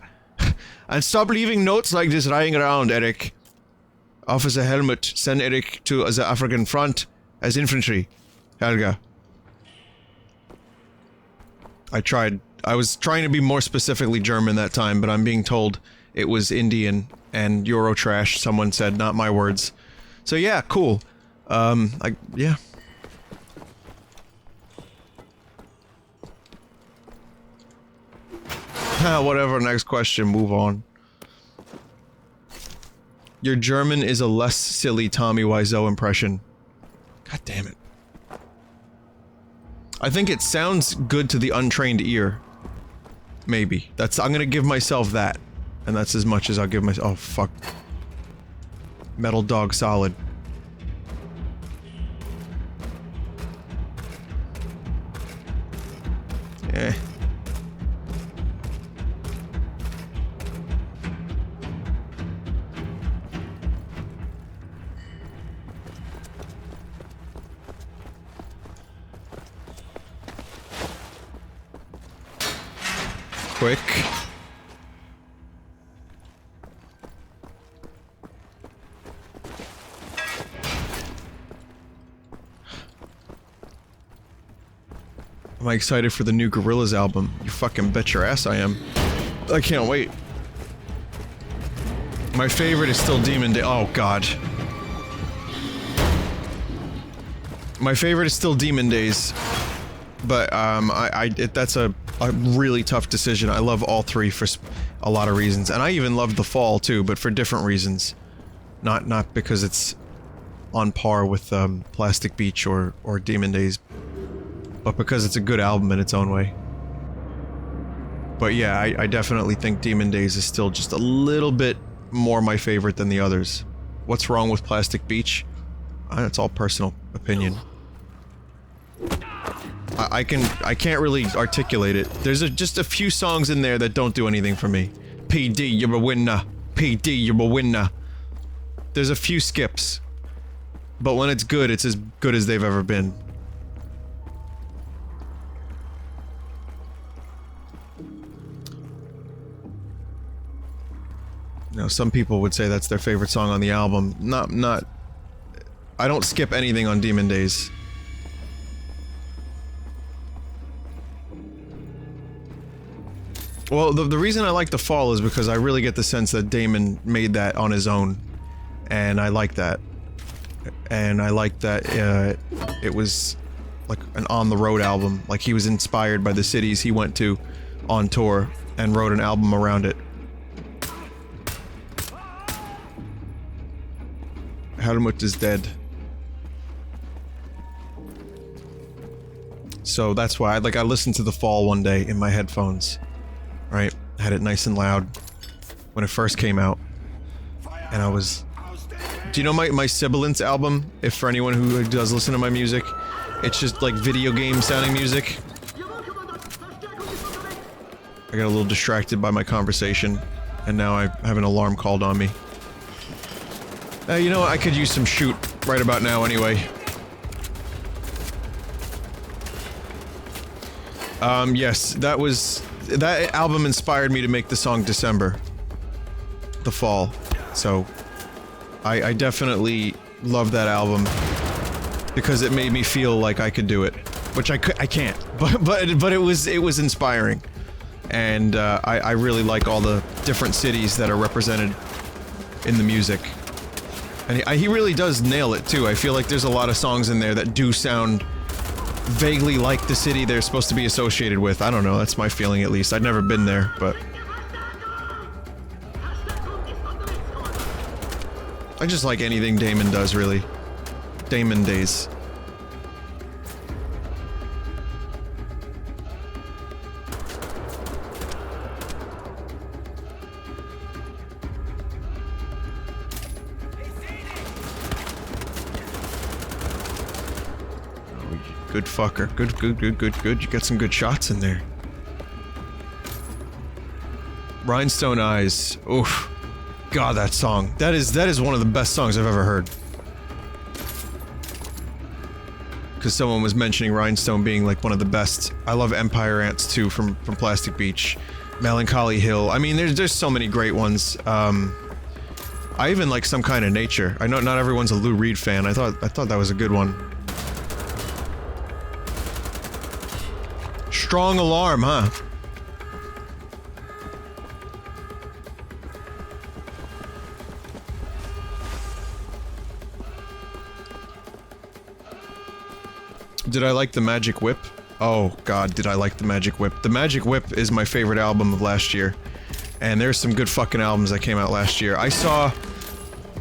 And stop leaving notes like this lying around, Eric. Officer Helmut, send Eric to the African front as infantry. Helga. I was trying to be more specifically German that time, but I'm being told it was Indian and Eurotrash, someone said, not my words. So yeah, cool. Yeah. Whatever, next question, move on. Your German is a less silly Tommy Wiseau impression. God damn it. I think it sounds good to the untrained ear. Maybe. I'm gonna give myself that. And that's as much as I'll give myself. Oh, fuck. Metal Dog Solid. Eh. Quick. Am I excited for the new Gorillaz album? You fucking bet your ass I am. I can't wait. My favorite is still Demon Day. Oh god. My favorite is still Demon Days. But that's a a really tough decision. I love all three for a lot of reasons, and I even love The Fall too, but for different reasons. Not because it's on par with Plastic Beach or Demon Days, but because it's a good album in its own way. But yeah, I definitely think Demon Days is still just a little bit more my favorite than the others. What's wrong with Plastic Beach? It's all personal opinion. I can't really articulate it. There's just a few songs in there that don't do anything for me. PD, you're a winner. PD, you're a winner. There's a few skips. But when it's good, it's as good as they've ever been. Now, some people would say that's their favorite song on the album. Not... I don't skip anything on Demon Days. Well, the reason I like The Fall is because I really get the sense that Damon made that on his own. And I like that. And I like that it was like an on-the-road album. Like he was inspired by the cities he went to on tour and wrote an album around it. Helmut is dead. So that's why I listened to The Fall one day in my headphones. Right? Had it nice and loud when it first came out. And I was... Do you know my Sibilance album? If for anyone who does listen to my music, it's just like video game sounding music. I got a little distracted by my conversation, and now I have an alarm called on me. You know what? I could use some shoot right about now anyway. Yes, that album inspired me to make the song December. The Fall. So, I definitely love that album because it made me feel like I could do it, which I can't, but it was inspiring, and I really like all the different cities that are represented in the music, and he really does nail it too. I feel like there's a lot of songs in there that do sound vaguely like the city they're supposed to be associated with. I don't know, that's my feeling at least. I've never been there, but I just like anything Damon does, really. Damon Days. Good fucker. Good. You got some good shots in there. Rhinestone Eyes. Oof. God, that song. That is one of the best songs I've ever heard. Because someone was mentioning Rhinestone being like one of the best. I love Empire Ants too from Plastic Beach. Melancholy Hill. I mean, there's so many great ones. I even like Some Kind of Nature. I know not everyone's a Lou Reed fan. I thought that was a good one. Strong Alarm, huh? Did I like the Magic Whip? Oh god, did I like the Magic Whip. The Magic Whip is my favorite album of last year. And there's some good fucking albums that came out last year. I saw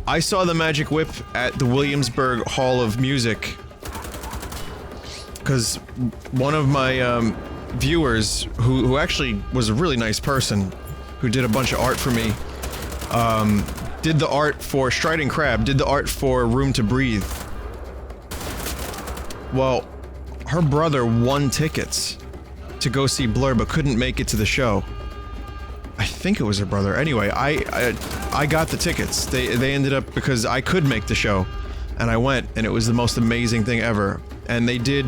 the Magic Whip at the Williamsburg Hall of Music. Because one of my viewers, who actually was a really nice person, who did a bunch of art for me, did the art for Striding Crab, did the art for Room to Breathe. Well, her brother won tickets to go see Blur but couldn't make it to the show. I think it was her brother. Anyway, I got the tickets. They ended up because I could make the show, and I went, and it was the most amazing thing ever. And they did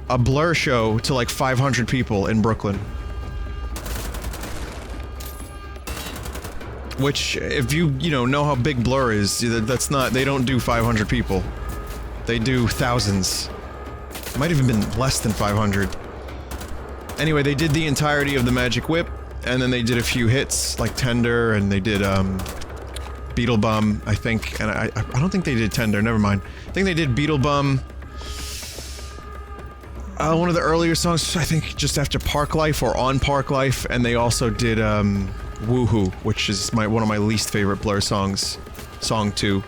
a Blur show to like 500 people in Brooklyn. Which, if you know how big Blur is, that's not, they don't do 500 people. They do thousands. It might have even been less than 500. Anyway, they did the entirety of the Magic Whip, and then they did a few hits, like Tender, and they did, Beetle Bum, I think, and I don't think they did Tender, never mind. I think they did Beetle Bum. One of the earlier songs, I think just after Park Life or on Park Life, and they also did Woohoo, which is one of my least favorite Blur songs. Song 2.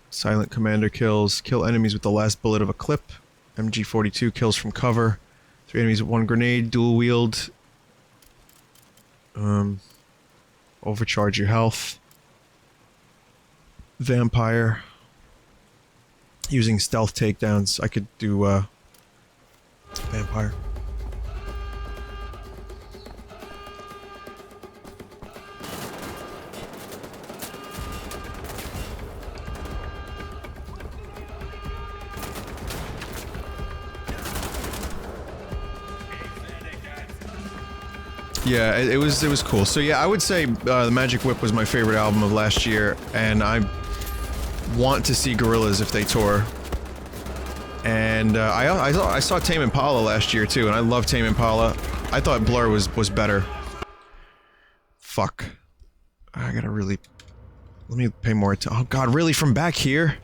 Silent Commander kills. Kill enemies with the last bullet of a clip. MG42 kills from cover. 3 enemies with 1 grenade. Dual wield. Overcharge your health. Vampire. Using stealth takedowns. I could do, Vampire. Yeah, it was cool. So yeah, I would say the Magic Whip was my favorite album of last year, and I want to see Gorillaz if they tour. And I saw Tame Impala last year too, and I love Tame Impala. I thought Blur was better. Fuck. I gotta really... Let me pay more attention. Oh god, really? From back here?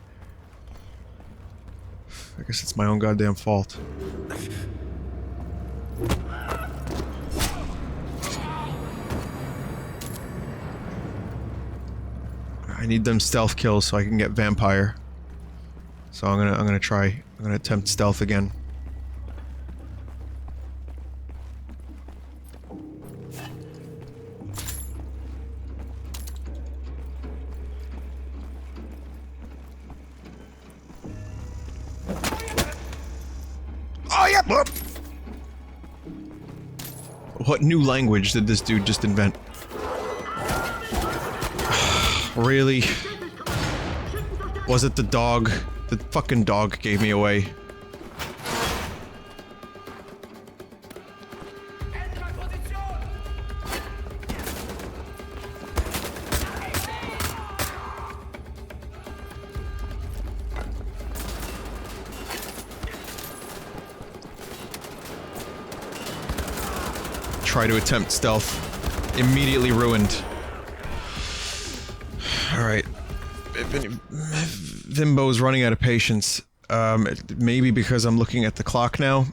I guess it's my own goddamn fault. I need them stealth kills so I can get Vampire. So I'm gonna try. I'm gonna attempt stealth again. Oh yeah! Whoop. What new language did this dude just invent? Really? Was it the dog? The fucking dog gave me away. Try to attempt stealth. Immediately ruined. Alright. Vimbo's running out of patience. Maybe because I'm looking at the clock now,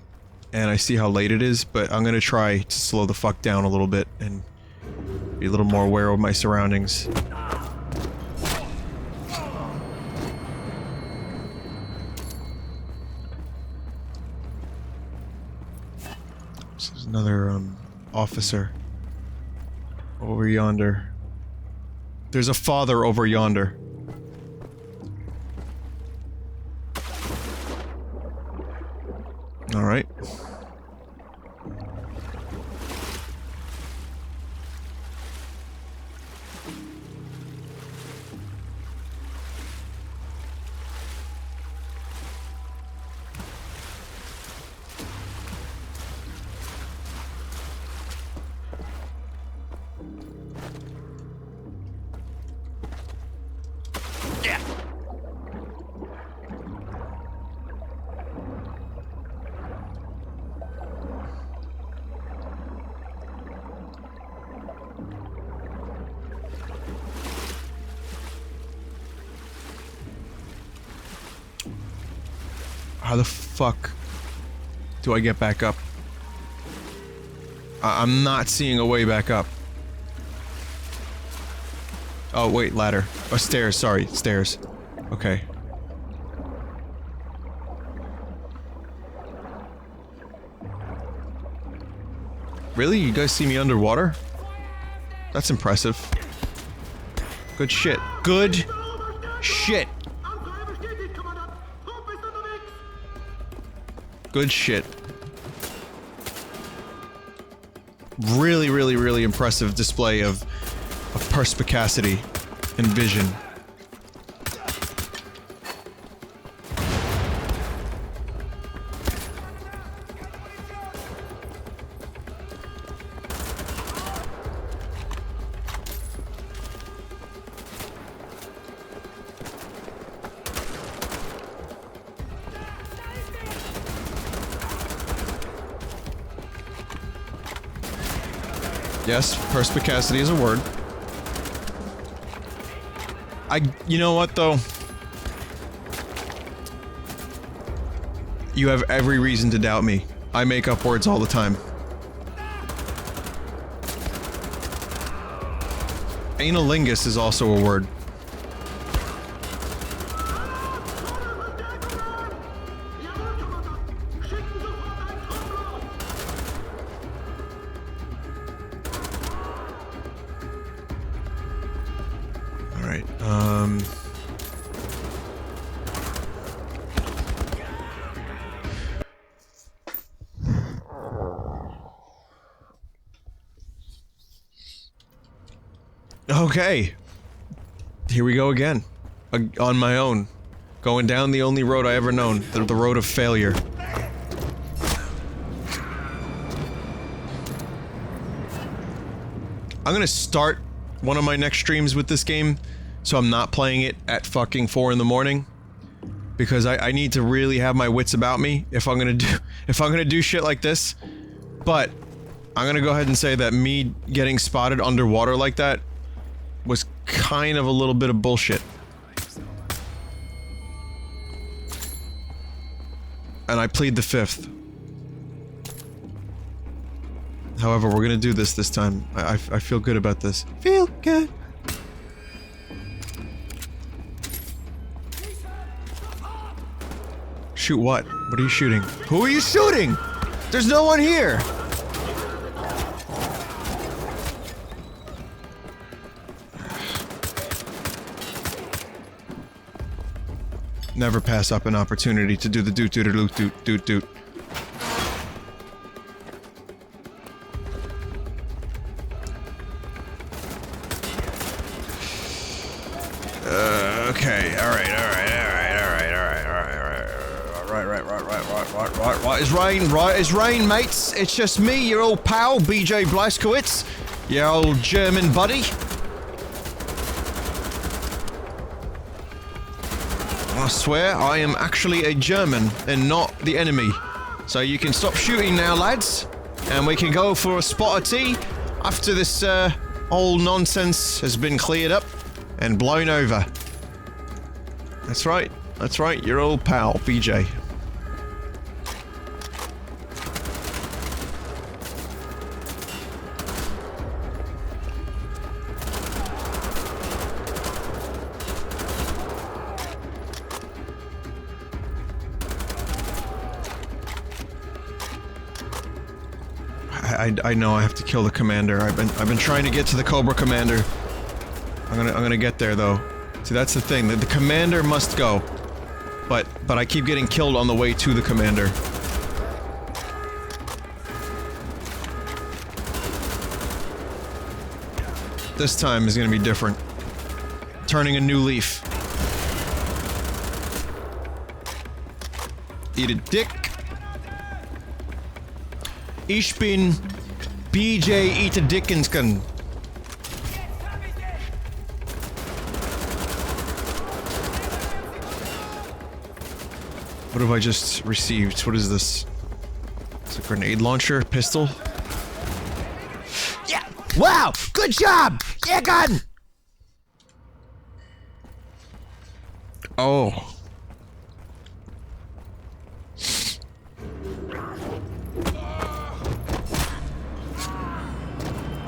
and I see how late it is, but I'm gonna try to slow the fuck down a little bit and be a little more aware of my surroundings. This is another, officer. Over yonder. There's a father over yonder. All right. How the fuck do I get back up? I'm not seeing a way back up. Oh, wait, ladder. Oh, stairs, sorry, stairs. Okay. Really? You guys see me underwater? That's impressive. Good shit. Good shit. Good shit. Really, really, really impressive display of perspicacity and vision. Yes, perspicacity is a word. You know what though? You have every reason to doubt me. I make up words all the time. Analingus is also a word. Alright, okay. Here we go again. On my own. Going down the only road I ever known. The road of failure. I'm gonna start one of my next streams with this game, so I'm not playing it at fucking 4 in the morning. Because I need to really have my wits about me if I'm gonna do shit like this. But I'm gonna go ahead and say that me getting spotted underwater like that was kind of a little bit of bullshit. And I plead the fifth. However, we're gonna do this time. I feel good about this. Feel good. Shoot what? What are you shooting? Who are you shooting? There's no one here! Never pass up an opportunity to do the doot. Okay, alright. Right is rain, mates. It's just me, your old pal, BJ Blazkowicz. Your old German buddy. I swear, I am actually a German and not the enemy. So you can stop shooting now, lads. And we can go for a spot of tea after this, whole nonsense has been cleared up and blown over. That's right, your old pal, BJ. I know I have to kill the commander. I've been trying to get to the Cobra commander. I'm gonna get there though. See, that's the thing. The commander must go. But I keep getting killed on the way to the commander. This time is gonna be different. Turning a new leaf. Eat a dick. Ich bin BJ Eat a Dickensken. What have I just received? What is this? It's a grenade launcher? Pistol? Yeah! Wow! Good job! Yeah, gun! Oh.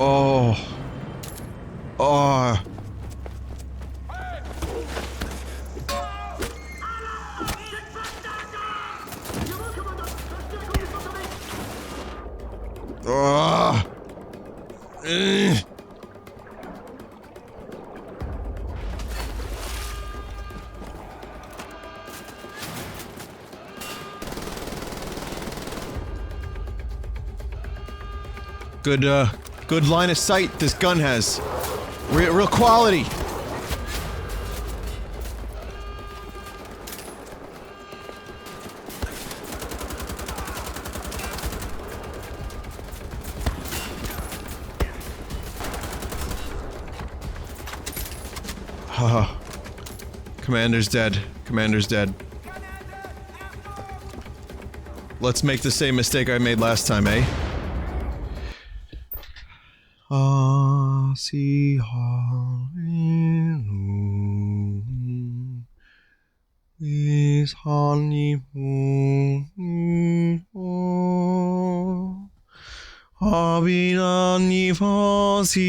Oh. Oh. Oh. Good line of sight this gun has. Real quality. Haha. Commander's dead. Commander's dead. Let's make the same mistake I made last time, eh? See is honeymoon. in ogni fasio.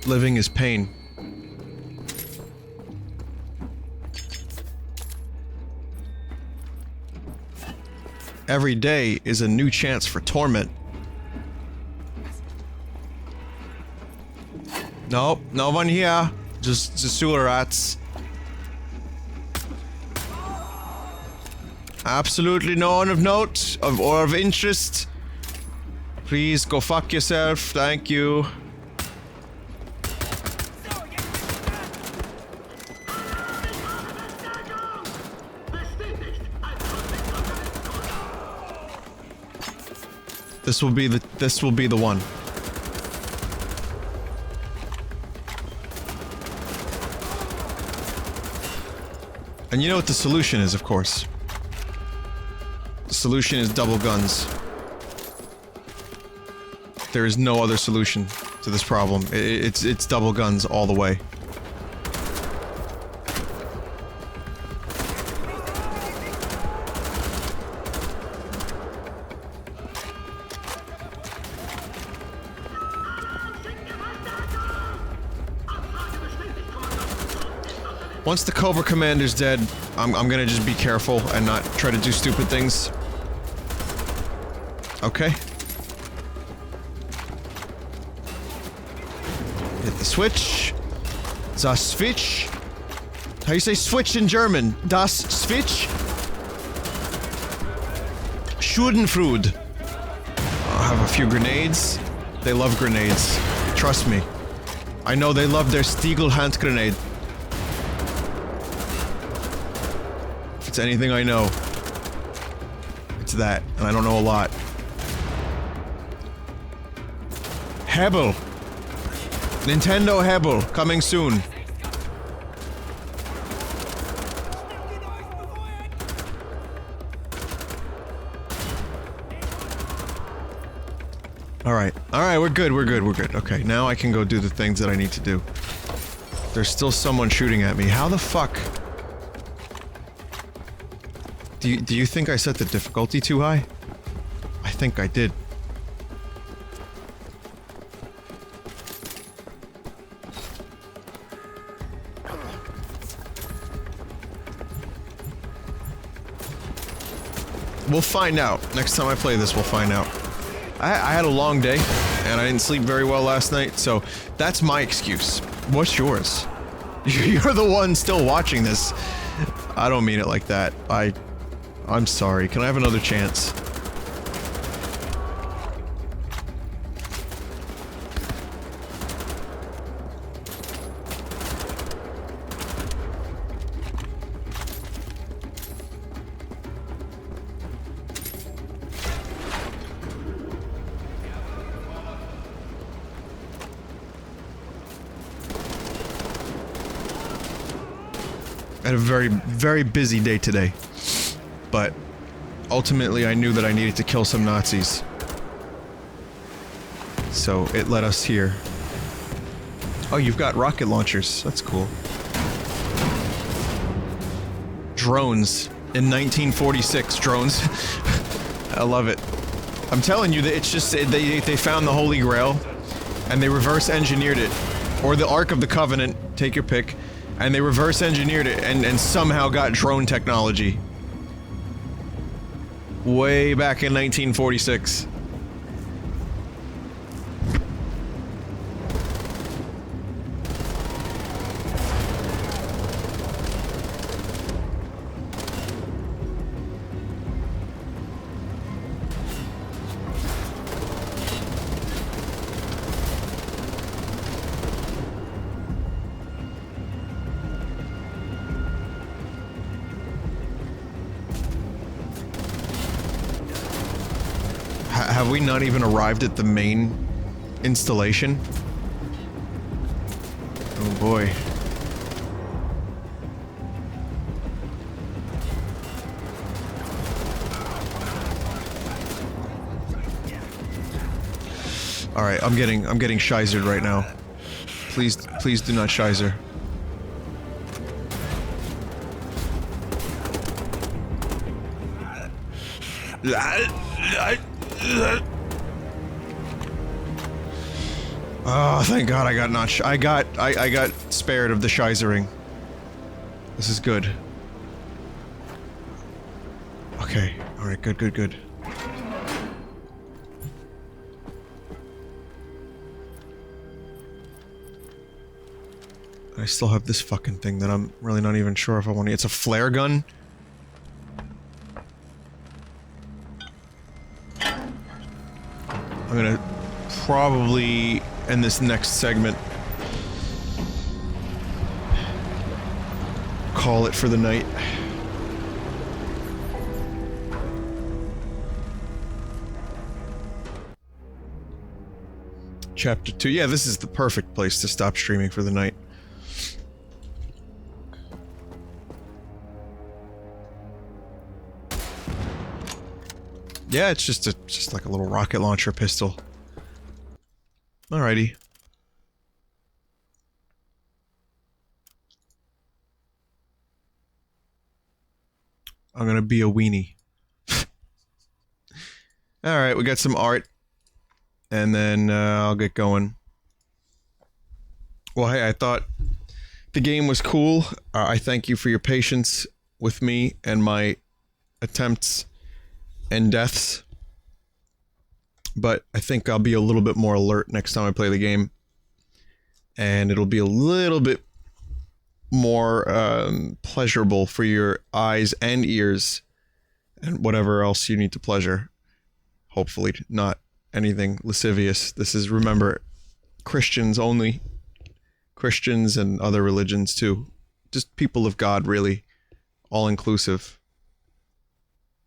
Living is pain. Every day is a new chance for torment. Nope, no one here. Just the sewer rats. Absolutely no one of note or of interest. Please go fuck yourself. Thank you. This will be the one. And you know what the solution is, of course. The solution is double guns. There is no other solution to this problem. It's double guns all the way. Once the Cobra Commander's dead, I'm gonna just be careful and not try to do stupid things. Okay. Hit the switch. Das Switch. How do you say switch in German? Das Switch? Schadenfreude. I'll have a few grenades. They love grenades. Trust me. I know they love their Stiegel hand grenade. It's anything I know. It's that, and I don't know a lot. Hebel. Nintendo Hebel, coming soon. Alright, we're good. Okay, now I can go do the things that I need to do. There's still someone shooting at me. How the fuck? Do you think I set the difficulty too high? I think I did. We'll find out. Next time I play this, we'll find out. I had a long day, and I didn't sleep very well last night, so that's my excuse. What's yours? You're the one still watching this. I don't mean it like that. I'm sorry. Can I have another chance? I had a very, very busy day today. But ultimately I knew that I needed to kill some Nazis. So it led us here. Oh, you've got rocket launchers. That's cool. Drones. In 1946, drones. I love it. I'm telling you that it's just, they found the Holy Grail, and they reverse engineered it. Or the Ark of the Covenant, take your pick. And they reverse engineered it and somehow got drone technology. Way back in 1946. Have we not even arrived at the main installation? Oh boy. Alright, I'm getting shizered right now. Please do not shizer. Oh, thank God I got not I got spared of the shizering. This is good. Okay, alright, good. I still have this fucking thing that I'm really not even sure if I want to- it's a flare gun? I'm gonna probably end this next segment. Call it for the night. Chapter 2. Yeah, this is the perfect place to stop streaming for the night. Yeah, it's just like a little rocket launcher pistol. Alrighty. I'm gonna be a weenie. Alright, we got some art. And then, I'll get going. Well, hey, I thought the game was cool. I thank you for your patience with me and my attempts and deaths. But I think I'll be a little bit more alert next time I play the game. And it'll be a little bit more pleasurable for your eyes and ears. And whatever else you need to pleasure. Hopefully not anything lascivious. This is, remember, Christians only. Christians and other religions too. Just people of God, really. All inclusive.